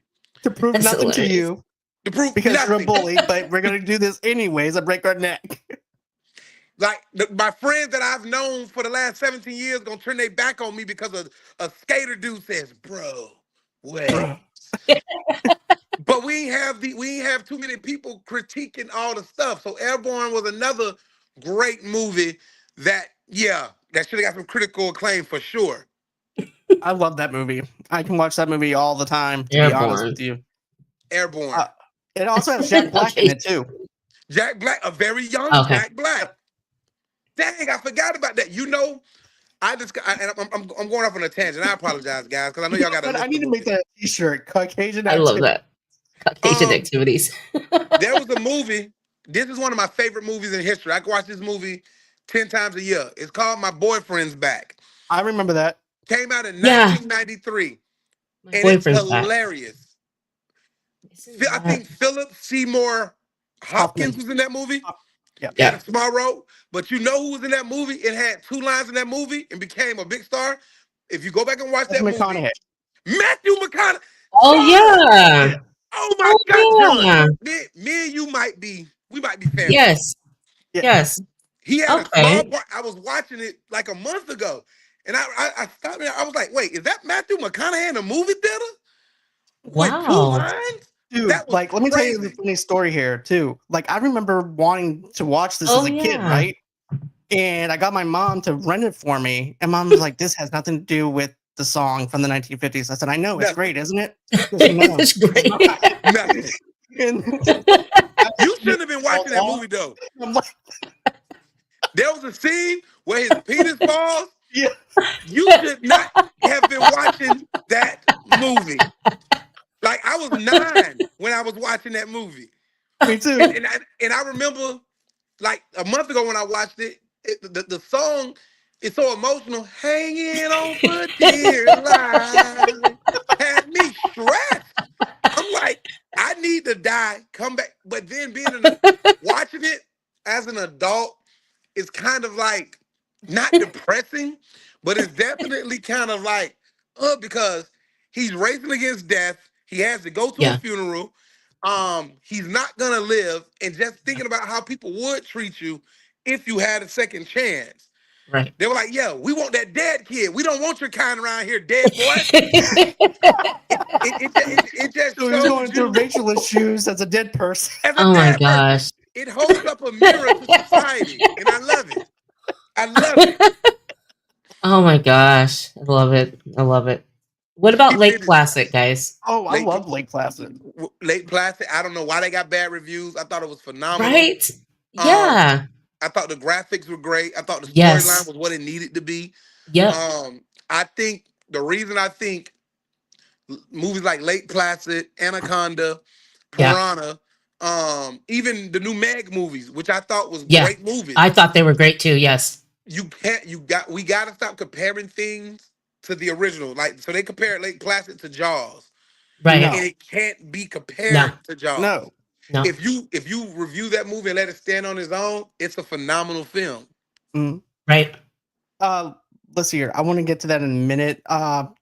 To prove That's nothing to hilarious. you To prove because you're a nothing. bully, but we're gonna do this anyways and break our neck. Like my friends that I've known for the last 17 years gonna turn their back on me because a skater dude says, "Bro, wait." Bruh. But we ain't have too many people critiquing all the stuff. So Airborne was another great movie that should have got some critical acclaim for sure. I love that movie. I can watch that movie all the time, to be honest with you. Airborne. It also has Jack Black in it too. Jack Black, a very young Jack Black. Dang, I forgot about that. You know, I'm going off on a tangent. I apologize, guys, because I know y'all got. I need to make that T-shirt. Caucasian. I love that. Caucasian activities. There was a movie. This is one of my favorite movies in history. I can watch this movie 10 times a year. It's called My Boyfriend's Back. I remember that. Came out in 1993. My And it's boyfriend's back. hilarious. I think Philip Seymour Hopkins was in that movie. Yeah. Had a small role. But you know who was in that movie? It had 2 lines in that movie and became a big star. If you go back and watch that movie, Matthew McConaughey. Oh yeah. Oh my God, yeah. John. Me and you might be family. Yes. Yeah. Yes. He had a small part. I was watching it like a month ago. And I stopped there. I was like, wait, is that Matthew McConaughey in a movie theater? With 2 Wow. lines? Dude, like, let me tell you the funny story here, too. Like, I remember wanting to watch this as a kid, right? And I got my mom to rent it for me. And mom was like, this has nothing to do with the song from the 1950s. I said, I know, it's great, isn't it? It's great. You shouldn't have been watching that movie, though. There was a scene where his penis falls Yeah, You should not have been watching that movie. Like I was 9 when I was watching that movie, me and too. I remember like a month ago when I watched it, the song is so emotional. Hanging on for dear life had me stressed. I'm like, I need to die, come back. But then watching it as an adult is kind of like not depressing, but it's definitely kind of like, because he's racing against death. He has to go to a Yeah. funeral. He's not gonna live, and just thinking about how people would treat you if you had a second chance. Right. They were like, "Yeah, we want that dead kid. We don't want your kind around here, dead boy." It just So he's shows going through you Rachel's shoes as a dead person. as a Oh my dead person. gosh. It holds up a mirror to society, and I love it. I love it. Oh my gosh. I love it. I love it. What He about Lake did it. Placid, guys? Oh, I Late, love Lake Placid. Late Plastic. I don't know why they got bad reviews. I thought it was phenomenal. Right? Um, Yeah. I thought the graphics were great. I thought the storyline Yes. was what it needed to be. Yep. I think the reason I think movies like Lake Placid, Anaconda, Yeah. Piranha, even the new Meg movies, which I thought was Yeah. great movies. I thought they were great too. Yes. We gotta stop comparing things to the original. Like, so they compared Lake Placid to Jaws, Right. No. and it can't be No. compared to Jaws. No. No. If you review that movie and let it stand on its own, it's a phenomenal film. Mm. Right. Let's see here. I want to get to that in a minute,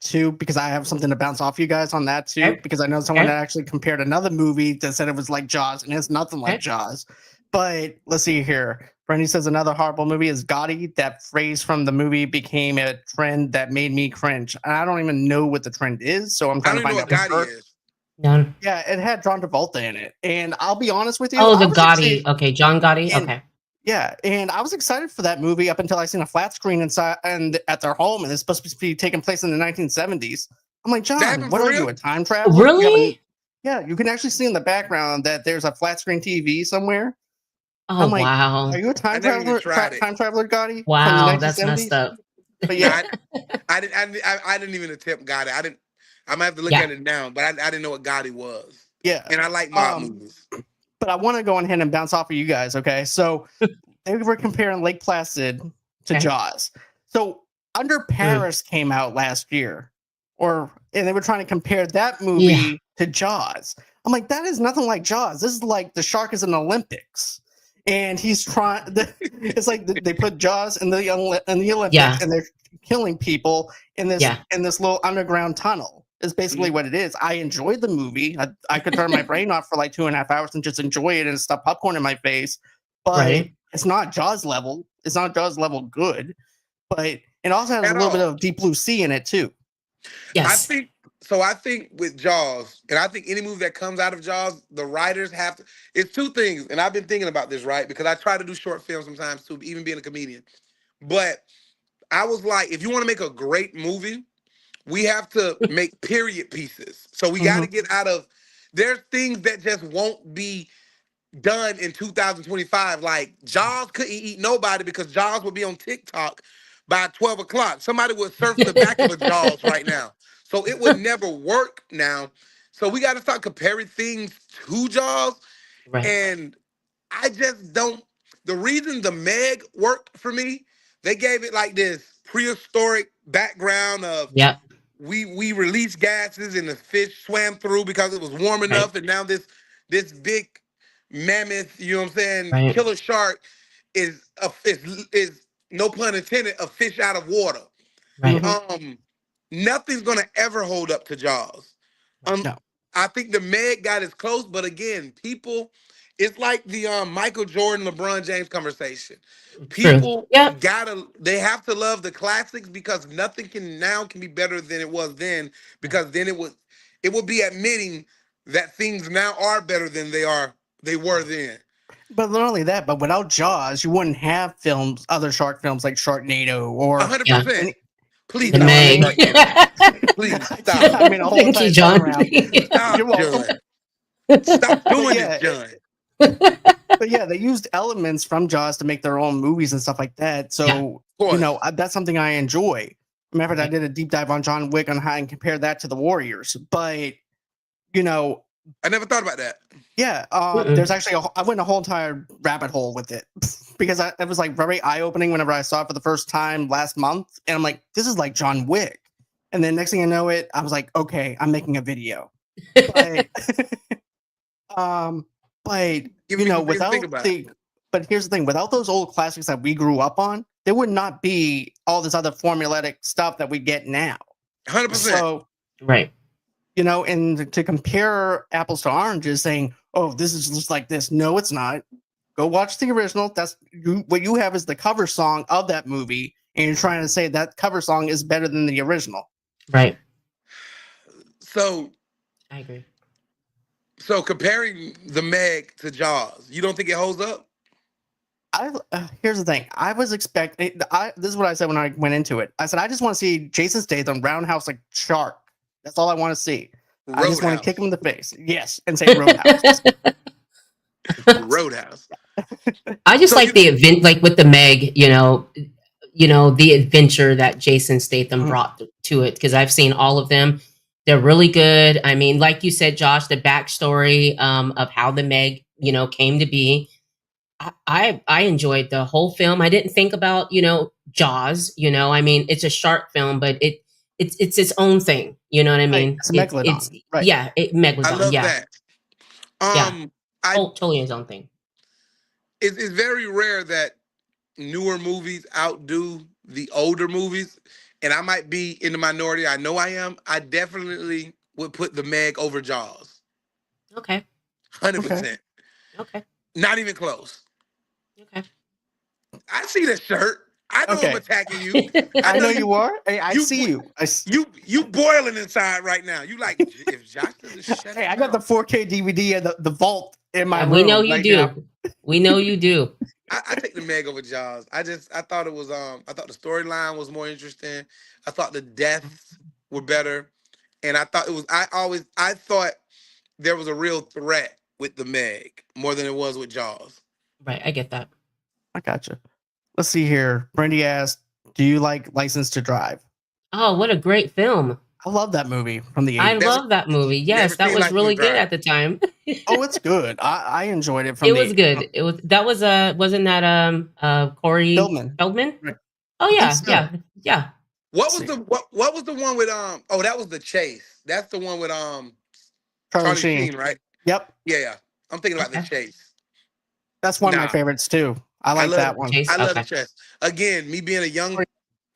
too, because I have something to bounce off you guys on that too. Okay. Because I know someone Okay. that actually compared another movie that said it was like Jaws, and it's nothing like Okay. Jaws. But let's see here. Brandy says another horrible movie is Gotti. That phrase from the movie became a trend that made me cringe. And I don't even know what the trend is, so I'm I trying don't to even know find what out. Gotti First. is. No. Yeah, it had John Travolta in it, and I'll be honest with you. Oh, I the was Gotti. excited, Okay, John Gotti. and Okay. yeah, and I was excited for that movie up until I seen a flat screen inside and at their home, and it's supposed to be taking place in the 1970s. I'm like, That John, happened what for are real? you, a time traveler? Really? Yeah, you can actually see in the background that there's a flat screen TV somewhere. Oh I'm like, wow. are you a I never even tried it. time traveler, Gotti, from the Wow, that's messed 1970s? up. But No, yeah, I didn't even attempt Gotti. I might have to look Yeah. at it now, but I didn't know what Gotti was. yeah. And I like mob movies. But I want to go ahead and bounce off of you guys. Okay, so they were comparing Lake Placid to Okay. Jaws. So Under Paris came out last year, and they were trying to compare that movie to Jaws. I'm like, that is nothing like Jaws. This is like the shark is in the Olympics, and he's trying. It's like they put Jaws in the Olympics, Yeah. and they're killing people in this Yeah. little underground tunnel. Is basically what it is. I enjoyed the movie. I could turn my brain off for like 2.5 hours and just enjoy it and stuff popcorn in my face. But Right. it's not Jaws level. It's not Jaws level good. But it also has At a little bit all. of Deep Blue Sea in it too. Yes. I think with Jaws, and I think any movie that comes out of Jaws, the writers have to. It's two things, and I've been thinking about this, right? Because I try to do short films sometimes too, even being a comedian. But I was like, if you want to make a great movie, we have to make period pieces. So we got to get out of. There's things that just won't be done in 2025. Like Jaws couldn't eat nobody because Jaws would be on TikTok by 12 o'clock. Somebody would surf the back of a Jaws right now. So it would never work now. So we got to start comparing things to Jaws. Right. And I just don't. The reason the Meg worked for me, they gave it like this prehistoric background of Yep. we released gases and the fish swam through because it was warm enough, and now this big mammoth, you know what I'm saying, Right. killer shark is no pun intended, a fish out of water. Right. Nothing's gonna ever hold up to Jaws. No. I think the Meg got as close, but again, people, it's like the Michael Jordan, LeBron James conversation. People Yep. they have to love the classics because nothing can be better than it was then, because then it would be admitting that things now are better than they were then. But not only that, but without Jaws, you wouldn't have other shark films like Sharknado or 100%. Please The stop Meg. saying Sharknado. Please stop. I mean, a whole Thank you, entire John. turnaround. Stop, You're welcome. John. Stop doing yeah, this, John. But yeah, they used elements from Jaws to make their own movies and stuff like that. So, Of course. that's something I enjoy. Remember, I Right. did a deep dive on John Wick on how I compare that to the Warriors. But, you know, I never thought about that. yeah, there's actually I went a whole entire rabbit hole with it because it was like very eye opening whenever I saw it for the first time last month, and I'm like, this is like John Wick. And then next thing I know, I was like, okay, I'm making a video. But, but Give me something to think without about. but here's the thing: without those old classics that we grew up on, there would not be all this other formulaic stuff that we get now. 100%. So, Right. and to compare apples to oranges, saying, "Oh, this is just like this." No, it's not. Go watch the original. What you have is the cover song of that movie, and you're trying to say that cover song is better than the original. Right. So I agree. comparing the Meg to Jaws, you don't think it holds up? Here's the thing. I was expecting. This is what I said when I went into it. I said I just want to see Jason Statham roundhouse like shark. That's all I want to see. I just want to kick him in the face. Yes, and say Roadhouse. Roadhouse. I just like the event, like with the Meg, the adventure that Jason Statham brought to it, because I've seen all of them. They're really good. I mean, like you said, Josh, the backstory of how the Meg, came to be. I enjoyed the whole film. I didn't think about, Jaws. I mean, it's a shark film, but it's its own thing. You know what I mean? It's a megalodon, right? Yeah, megalodon. I love yeah, that. totally his own thing. It's very rare that newer movies outdo the older movies, and I might be in the minority. I know I am. I definitely would put the Meg over Jaws. Okay. 100%. Okay. Not even close. Okay. I see the shirt. I know I'm attacking you. I know you are. Hey, I see you. You boiling inside right now. You like, if Josh doesn't shut Hey, I got the 4K DVD and the vault in my room. We know you right do. Now. We know you do. I take the Meg over Jaws. I thought it was I thought the storyline was more interesting. I thought the deaths were better. And I thought I thought there was a real threat with the Meg more than it was with Jaws. Right, I get that. I gotcha. Let's see here. Brandy asked, "Do you like License to Drive?" Oh, what a great film! I love that movie from the 80s. I love that movie. Yes, that was really good at the time. Oh, it's good. I enjoyed it. It was good. It was wasn't that Corey Feldman? Right. Oh yeah, so. yeah. What was the one with oh, that was The Chase. That's the one with Charlie Sheen, right? Yep. Yeah. I'm thinking about The Chase. That's one of my favorites too. I like that one. I love The Chase. Again, me being a young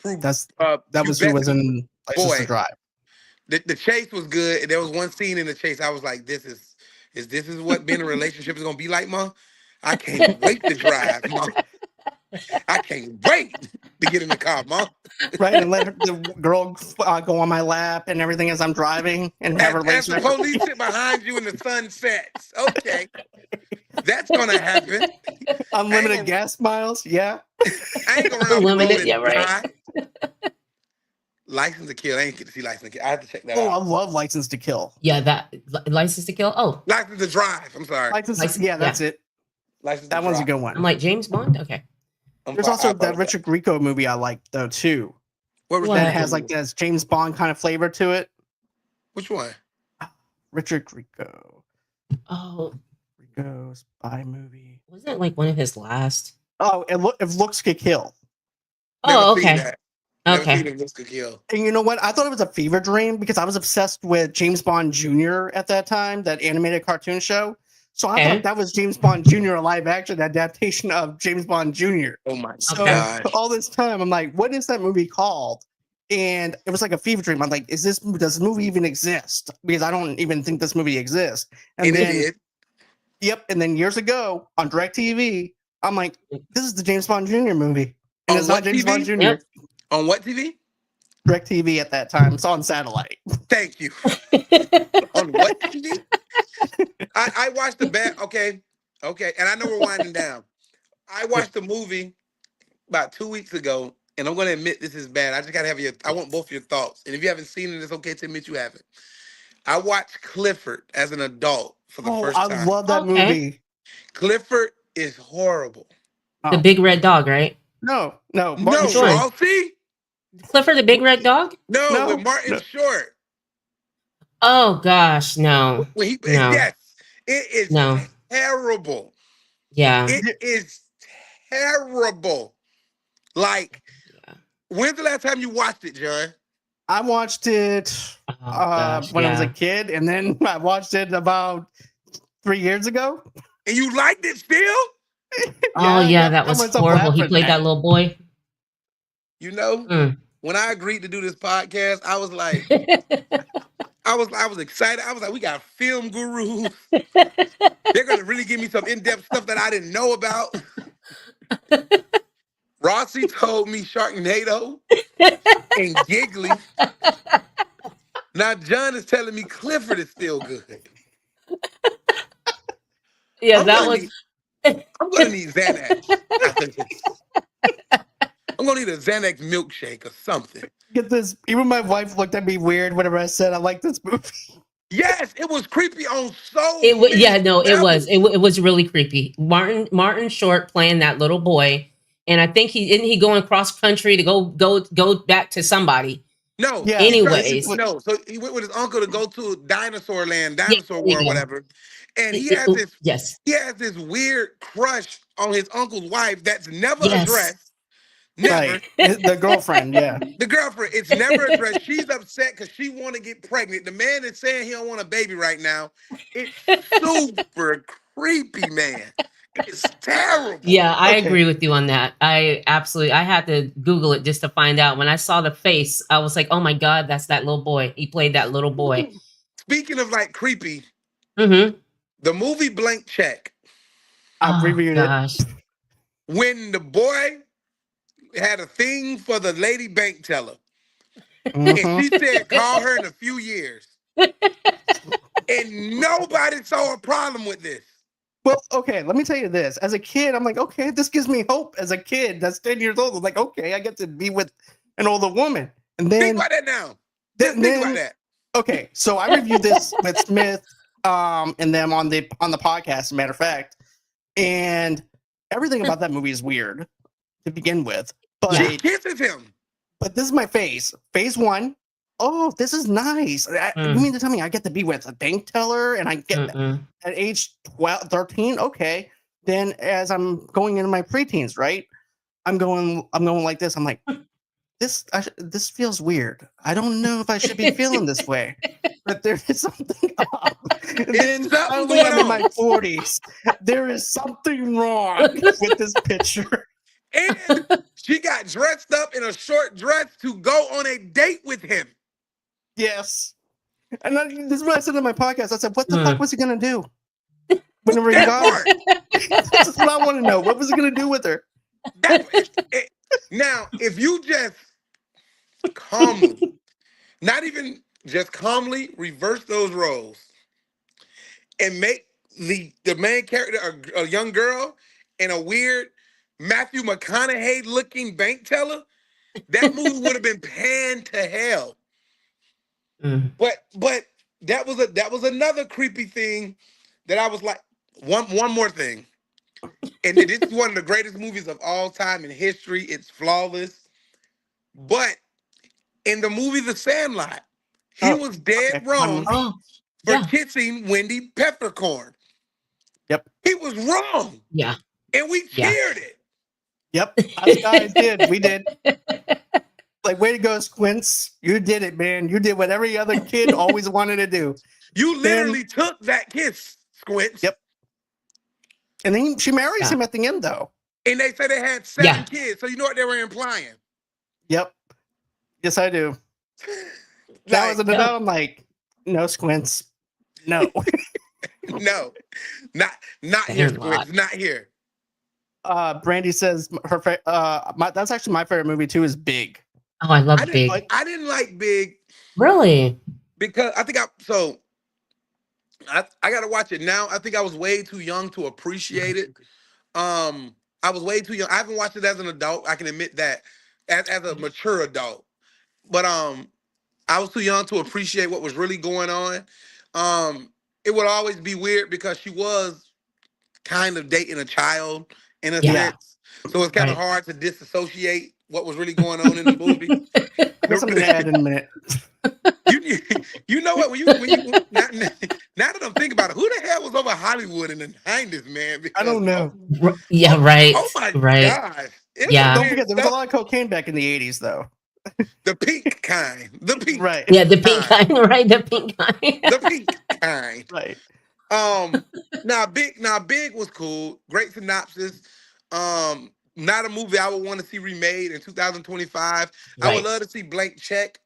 that was who was in License to Drive. The Chase was good. There was one scene in The Chase. I was like, this is what being in a relationship is gonna be like, Mom? I can't wait to drive, Mom. I can't wait to get in the car, Mom. Right, and let the girl go on my lap and everything as I'm driving, and have a relationship. As the police sit behind you and the sun sets. Okay, that's gonna happen. Unlimited gas miles, yeah. I ain't gonna unlimited, yeah, right. License to Kill. I ain't get to see License to Kill. I have to check that out. I love License to Kill. Yeah, that License to Kill. Oh, License to Drive. I'm sorry. That's it. That one's a good one. I'm like James Bond. Okay. There's also that Richard Grieco movie I like though too. What was that? That has like this James Bond kind of flavor to it. Which one? Richard Grieco. Oh, Grieco spy movie. Wasn't it like one of his last? Oh, if Looks Could Kill. Oh, okay. Okay. And you know what? I thought it was a fever dream because I was obsessed with James Bond Jr. at that time, that animated cartoon show. So I thought that was James Bond Jr., a live action adaptation of James Bond Jr. Oh my God. All this time, I'm like, what is that movie called? And it was like a fever dream. I'm like, does this movie even exist? Because I don't even think this movie exists. And then, it did. Yep. And then years ago on DirecTV, I'm like, this is the James Bond Jr. movie. And it's not James Bond Jr. Yep. On what TV? DirecTV at that time. It's on satellite. Thank you. On what TV? I watched the bad. Okay. And I know we're winding down. I watched the movie about 2 weeks ago, and I'm going to admit this is bad. I just got to have I want both your thoughts. And if you haven't seen it, it's okay to admit you haven't. I watched Clifford as an adult for the first time. I love that movie. Clifford is horrible. The Oh, big red dog, right? no, Martin No, Which one? Short. Rossi? Clifford the big red dog? No, with No, Martin no. Short. Oh gosh, no, When he no, yes, it is no. terrible. Yeah, It is terrible. Like, yeah. when's the last time you watched it, John? I watched it Oh gosh, when I was a yeah. kid, and then I watched it about 3 years ago. And you liked it still? Oh Yeah, yeah, I that found was myself horrible. He laughing played at that it. little boy. You know, Mm. when I agreed to do this podcast, I was like, I was excited. I was like, we got film gurus. They're gonna really give me some in-depth stuff that I didn't know about. Rossi told me Sharknado and Giggly. Now John is telling me Clifford is still good. Yeah, I'm that gonna was. need I'm gonna need Xanax after this. I'm gonna need a Xanax milkshake or something. Get this. Even my wife looked at me weird whenever I said I like this movie. Yes, it was creepy on so Yeah, many no, it was. levels. It was really creepy. Martin Short playing that little boy, and I think he didn't he going cross country to go back to somebody. No, Yeah, Anyways, no. So he went with his uncle to go to Dinosaur Land, yeah, Dinosaur there you World, go. whatever. And he has Oh, this yes, he has this weird crush on his uncle's wife that's never yes. addressed. Never. right. The girlfriend. Yeah, The girlfriend, it's never addressed. She's upset because she want to get pregnant. The man is saying he don't want a baby right now. It's super creepy, man. It's terrible. Yeah, I okay. agree with you on that. I had to Google it just to find out. When I saw the face, I was like, "Oh my god, that's that little boy. He played that little boy." Speaking of like creepy, Mm-hmm. the movie Blank Check, I've Oh reviewed it. gosh. when the boy had a thing for the lady bank teller, and Hmm. she said, call her in a few years. And nobody saw a problem with this. Well, okay. Let me tell you this. As a kid, I'm like, okay, this gives me hope. As a kid that's 10 years old, I'm like, okay, I get to be with an older woman. And Think then, about that now. Just then, think about then that. okay. So I reviewed this with Smith, and them on the podcast. As a matter of fact, and everything about that movie is weird to begin with. But She kisses him. but this is my phase. Phase one. Oh, this is nice. You Mm, mean to tell me I get to be with a bank teller and I get mm-mm. at age 12, 13? Okay. Then as I'm going into my preteens, right? I'm going like this. I'm like, this feels weird. I don't know if I should be feeling this way. But there is something up. And It's then something finally going I'm in on. my 40s. There is something wrong with this picture. And she got dressed up in a short dress to go on a date with him. Yes. And this is what I said in my podcast. I said, what the fuck Mm. was he gonna do whenever he That got her? part. This is what I want to know. What was he gonna do with her? Now, if you just calmly, not even just calmly reverse those roles and make the main character a young girl and a weird Matthew McConaughey looking bank teller, that movie would have been panned to hell. Mm. But that was another creepy thing that I was like, one more thing. And this is one of the greatest movies of all time in history. It's flawless. But in the movie The Sandlot, he Oh, was dead okay. wrong Oh, for yeah, kissing Wendy Peppercorn. Yep. He was wrong. yeah, And we yeah. cheered it. Yep. Us guys did. We did. Like, way to go, Squints. You did it, man. You did what every other kid always wanted to do. You Then, literally took that kiss, Squints. yep. And then she marries Yeah, him at the end, though. And they said they had 7 yeah. kids. So you know what they were implying? Yep. Yes, I do. Now, as Like, an adult, I'm like, no, Squints. No. no, not here, Sandlot. Squints. Not here. Brandy says that's actually my favorite movie too. Is Big. Oh, I love I didn't Big. Like, I didn't like Big Really? because I think I gotta watch it now. I think I was way too young to appreciate it. I was way too young. I haven't watched it as an adult. I can admit that as a mature adult. But I was too young to appreciate what was really going on. It would always be weird because she was kind of dating a child in a Yeah. sense. So it's kind of Right. hard to disassociate what was really going on in the movie. I got something to add in a minute. You you know what, when you now that I'm thinking about it, who the hell was over Hollywood in the 90s, man? I don't know. Yeah, right. Oh my Right. gosh. It Yeah. was Don't weird forget, there was a stuff. lot of cocaine back in the 80s, though. The pink kind. The pink. Right. Yeah, the pink kind, right? The pink kind. The pink kind. Right. Now Big was cool. Great synopsis. Not a movie I would want to see remade in 2025. I would Right. love to see Blank Check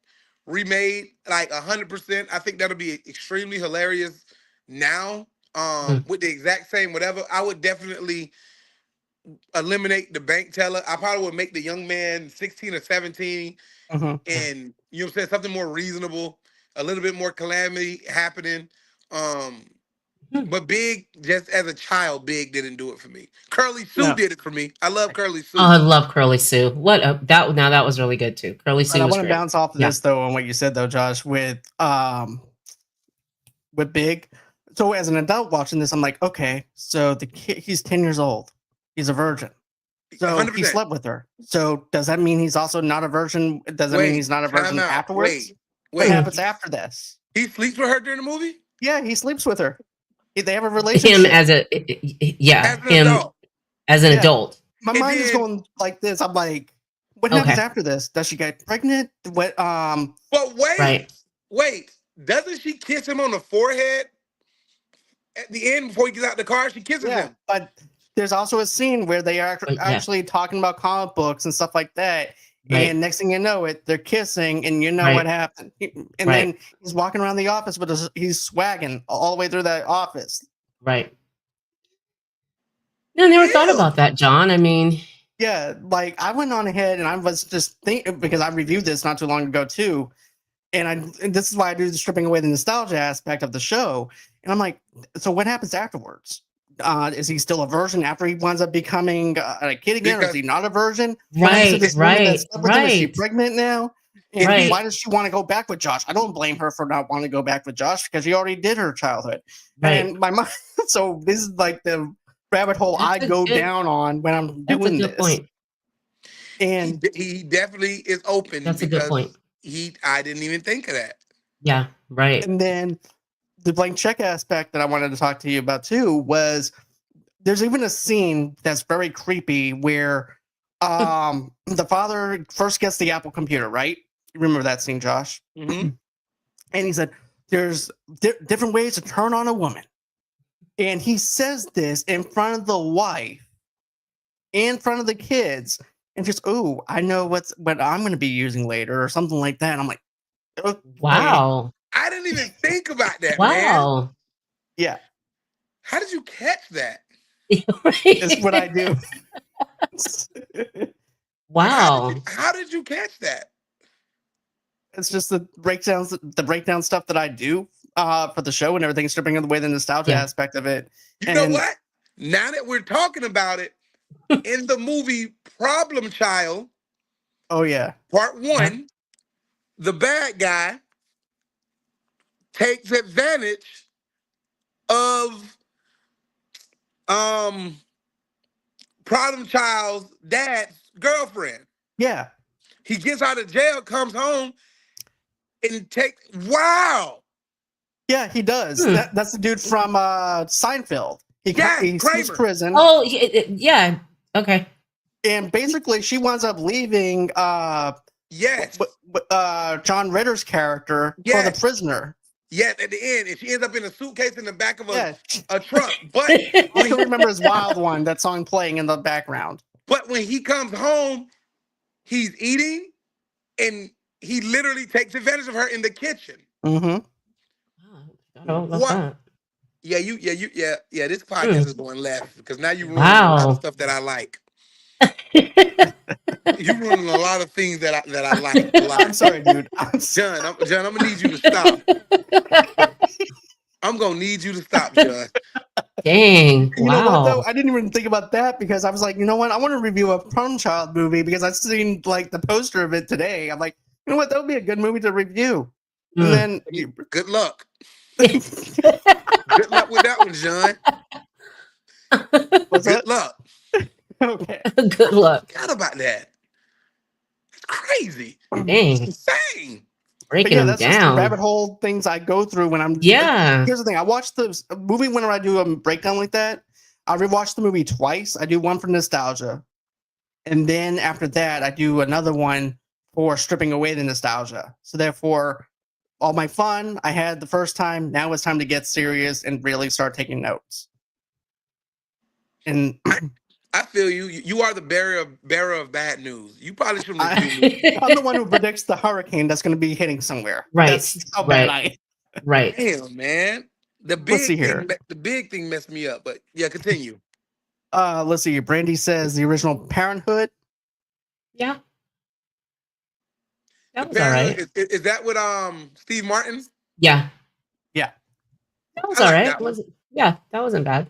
remade like 100%. I think that'll be extremely hilarious now. Mm. With the exact same whatever. I would definitely eliminate the bank teller. I probably would make the young man 16 or 17 Mhm. and you know what I'm saying, something more reasonable, a little bit more calamity happening. Um, but Big, just as a child, Big didn't do it for me. Curly Sue No. did it for me. I love Curly Sue. Oh, I love Curly Sue. What a, that now that was really good too. Curly But Sue I was want to great. bounce off of Yeah. this though on what you said though, Josh, with Big. So as an adult watching this, I'm like, okay, so the kid, he's 10 years old. He's a virgin. So he 100%. slept with her. So does that mean he's also not a virgin? Does that mean he's not a virgin time out. afterwards? Wait. What happens after this? He sleeps with her during the movie? Yeah, he sleeps with her. They have a Him relationship. as a As an him adult. as an Yeah. adult. My And mind is then- going like this. I'm like, what happens Okay. after this? Does she get pregnant? What But Right. wait. Doesn't she kiss him on the forehead at the end before he gets out the car? She kisses yeah, him. but there's also a scene where they are Yeah. actually talking about comic books and stuff like that. Right. And next thing you know it, they're kissing, and you know Right. what happened. And Right. then he's walking around the office, but he's swagging all the way through that office. Right. No, never thought Ew. about that, John. I mean, Yeah, like I went on ahead and I was just thinking because I reviewed this not too long ago too, and this is why I do the stripping away the nostalgia aspect of the show. And I'm like, so what happens afterwards? Is he still a virgin after he winds up becoming a kid again, or is Because- he not a virgin? What happens to right, this woman that right, slept with him? Is she right. pregnant now? And Right. why does she want to go back with Josh? I don't blame her for not wanting to go back with Josh because she already did her childhood. Right. And my mind, so this is like the rabbit hole That's I a go good- down on when I'm That's a doing good this. point. And He definitely is open. That's a good because point. I didn't even think of that. Yeah, right. And then the blank check aspect that I wanted to talk to you about too was there's even a scene that's very creepy where the father first gets the Apple computer, right? You remember that scene, Josh? Mhm. And he said, there's different ways to turn on a woman. And he says this in front of the wife, in front of the kids, and just, oh, I know what I'm going to be using later or something like that. And I'm like, okay. Wow. I didn't even think about that, man. Wow. Yeah, How did you catch that? it's what I do. Wow. How did you catch that? It's just the breakdown stuff that I do for the show and everything, stripping away the nostalgia Yeah. aspect of it. You know And- what? Now that we're talking about it, in the movie Problem Child, Oh yeah, Part 1, the bad guy takes advantage of Problem Child's dad's girlfriend. yeah, He gets out of jail, comes home, and wow. yeah. He does. Hmm. That's the dude from Seinfeld. He Yeah, he sees Kramer. prison, Oh, yeah. Okay. and basically she winds up leaving Yes. John Ritter's character for Yes. the prisoner. Yes, at the end, and she ends up in a suitcase in the back of Yeah, a truck. But I still remember his Wild One, that song playing in the background. but when he comes home, he's eating, and he literally takes advantage of her in the kitchen. Mm-hmm. I don't know about What? that. Yeah. This podcast is going left because now you ruining a Wow. lot of stuff that I like. You ruining a lot of things that I like. A lot. I'm sorry, dude. John, I'm gonna need you to stop. I'm gonna need you to stop, John. Dang. You know what though? Wow. I didn't even think about that because I was like, you know what? I want to review a Prom Child movie because I've seen like the poster of it today. I'm like, you know what? That would be a good movie to review. Mm. And then Good luck. Good luck with that one, John. What's Good that? luck. Okay. Good luck. Forgot about that. It's crazy. It's Dang, insane. But breaking yeah, them that's just the rabbit down. hole things I go through when I'm. Yeah. Here's the thing: I watch the movie whenever I do a breakdown like that. I rewatch the movie twice. I do one for nostalgia, and then after that, I do another one for stripping away the nostalgia. So therefore, all my fun I had the first time, now it's time to get serious and really start taking notes. And I feel you. You are the bearer of bad news. You probably shouldn't review movies. I'm the one who predicts the hurricane that's going to be hitting somewhere. Right. That's how bad Right. I am. Right. Damn, man. Let's see here. The big thing messed me up. But yeah, continue. Let's see. Brandy says the original Parenthood. Yeah. The That was all Parenthood right. is that with Steve Martin? Yeah. Yeah. That was I all like right. that one. Yeah, that wasn't bad.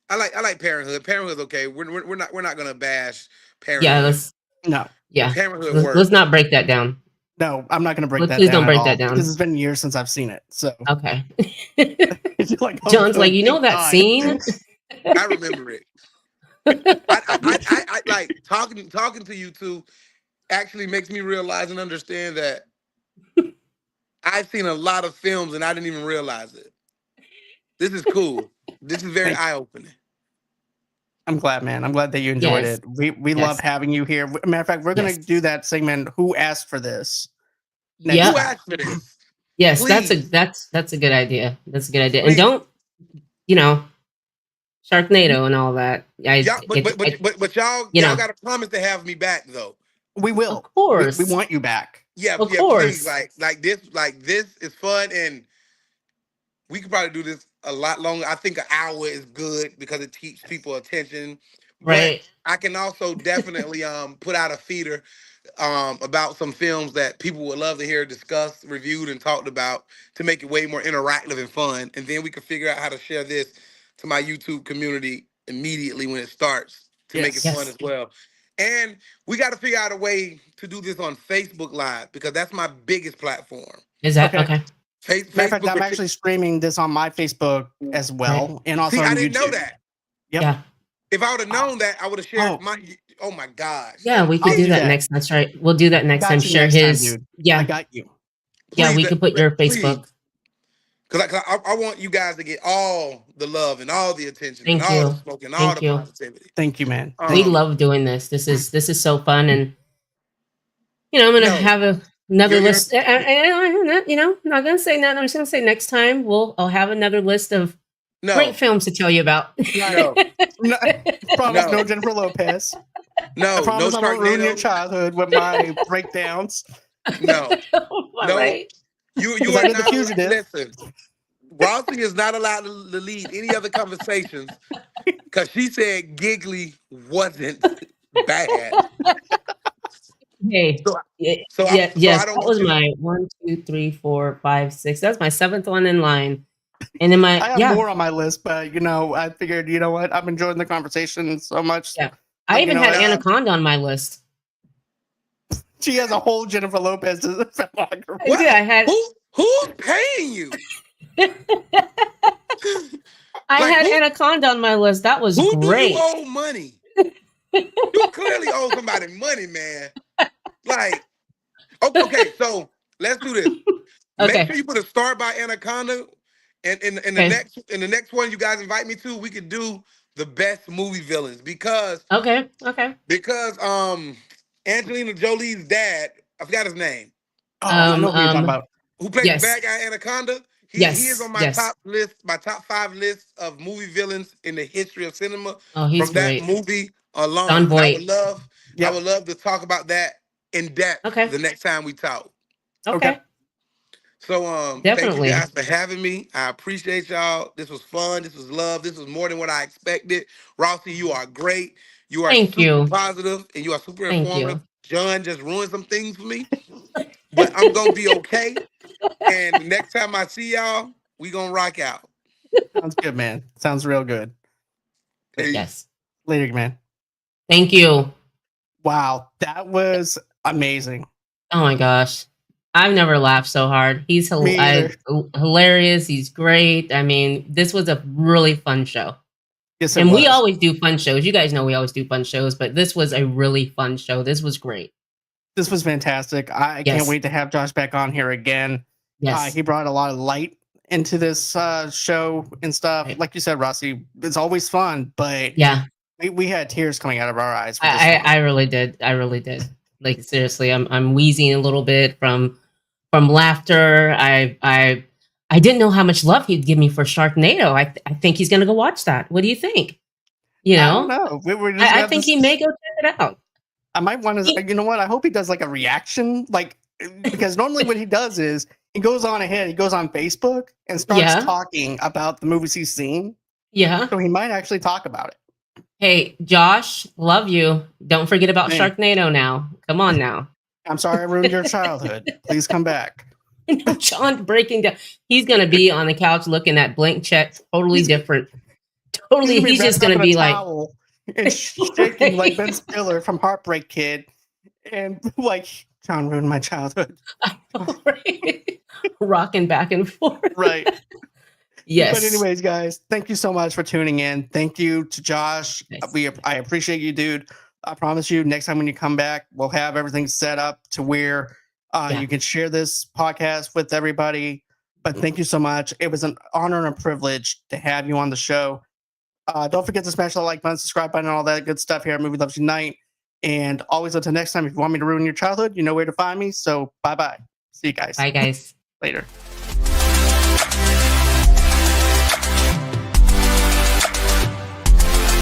I like Parenthood. Parenthood's okay. We're not gonna bash Yeah, Parenthood. let's No. Parenthood let's works. not break that down. No, I'm not going to break that Please down don't at break all that down. because it's been years since I've seen it. So Okay. it's like, oh, John's like, good, you know thank that God. scene? I remember it. I like talking to you two actually makes me realize and understand that I've seen a lot of films and I didn't even realize it. This is cool. This is very Thank you. eye opening. I'm glad, man. I'm glad that you enjoyed Yes. it. We love Yes. having you here. Matter of fact, we're going Yes. to do that segment. Who asked for this? Next Yep. Who time. asked for this? Yes, Please. that's a good idea. That's a good idea. And Please. don't, Sharknado and all that. Y'all, but y'all got to promise to have me back though. We Of will. We course. want you back. Yeah, Of yeah, please. course. Like this is fun and we could probably do this a lot longer. I think an hour is good because it keeps people attention. But Right. I can also definitely put out a feeder about some films that people would love to hear discussed, reviewed, and talked about to make it way more interactive and fun. And then we can figure out how to share this to my YouTube community immediately when it starts to make it Yes. fun Yes. as well. And we got to figure out a way to do this on Facebook Live because that's my biggest platform. Is that Okay. okay? Matter of fact, Facebook. I'm actually streaming this on my Facebook as well, Right. and also See, on I YouTube. didn't know that. Yep. Yeah. If I would have known that, I would have shared Oh. my. Oh my gosh! Yeah, we could I'll do do that that. next. That's right. We'll do that next Got time. you Share next time, his. dude. I Yeah. got you. Yeah, we Please, could put your please. Facebook. Because I want you guys to get all the love and all the attention and Thank all the you. smoke and all Thank the you. positivity. Thank you, man. We Thank you. love doing this. This is so fun, and I'm gonna No, have another you're list. Not gonna say that. I'm just gonna say next time I'll have another list of great no, films to tell you about. no, No, promise no, no Jennifer Lopez. I no promise I won't ruin your Sharknado. childhood with my breakdowns. No, All no. right. You Because I are did the not allowed. fugitive. Listen, Rossi is not allowed to lead any other conversations because she said Giggly wasn't bad. Hey. So, Yeah, so yes, I don't that want was you to. my 1, 2, 3, 4, 5, 6. That's my seventh one in line. And then I have more on my list, but I figured, you know what? I'm enjoying the conversation so much. Yeah. I even had what? Anaconda on my list. She has a whole Jennifer Lopez filmography. I did. I had Who's paying you? I Like, had who- Anaconda on my list. That was Who do you great. owe money? You clearly owe somebody money, man. Like, okay, so let's do this. Make Okay. sure you put a start by Anaconda, and in Okay. the next one you guys invite me to, we could do the best movie villains because Okay. Angelina Jolie's dad, I forgot his name, Oh, I know who you're talking about. who played the bad Yes. guy Anaconda. He is Yes. on my Yes. top list, my top 5 list of movie villains in the history of cinema Oh, he's from that great. movie Don alone. And Voight. I Yep. would love to talk about that in depth Okay. the next time we talk. Okay. So thank you Definitely. guys for having me. I appreciate y'all. This was fun. This was love. This was more than what I expected. Rossi, you are great. You are Thank super you. positive and you are super Thank informative. you. John just ruined some things for me, but I'm gonna be okay. And the next time I see y'all, we gonna rock out. Sounds good, man. Sounds real good. Peace. Yes. Later, man. Thank you. Wow, that was amazing. Oh my gosh. I've never laughed so hard. He's Me either. hilarious. He's great. I mean, this was a really fun show. Yes, it And we was. always do fun shows. You guys know we always do fun shows, but this was a really fun show. This was great. This was fantastic. I can't Yes. wait to have Josh back on here again. Yes. He brought a lot of light into this show and stuff. Right. Like you said, Rossi, it's always fun, but Yeah. we had tears coming out of our eyes. For this one. I really did. I really did. Like seriously, I'm wheezing a little bit from laughter. I didn't know how much love he'd give me for Sharknado. I think he's gonna go watch that. What do you think? You I don't know, know. We're just I have think this- he may go check it out. I might want to. You know what? I hope he does like a reaction, like because normally what he does is he goes on ahead, he goes on Facebook and starts Yeah. talking about the movies he's seen. Yeah. So he might actually talk about it. Hey, Josh, love you. Don't forget about Man. Sharknado now. Come on now. I'm sorry I ruined your childhood. Please come back. John breaking down. He's gonna be on the couch looking at blank checks, totally different. Totally, he's just gonna be like and shaking like Ben Stiller from Heartbreak Kid, and like John ruined my childhood. right? Rocking back and forth. Right. Yes. But anyways, guys, thank you so much for tuning in. Thank you to Josh. Nice. I appreciate you, dude. I promise you, next time when you come back, we'll have everything set up to where you can share this podcast with everybody. But thank you so much. It was an honor and a privilege to have you on the show. Don't forget to smash the like button, subscribe button, and all that good stuff here at Movie Loves Unite. And always until next time, if you want me to ruin your childhood, you know where to find me. So bye-bye. See you guys. Bye, guys. Later.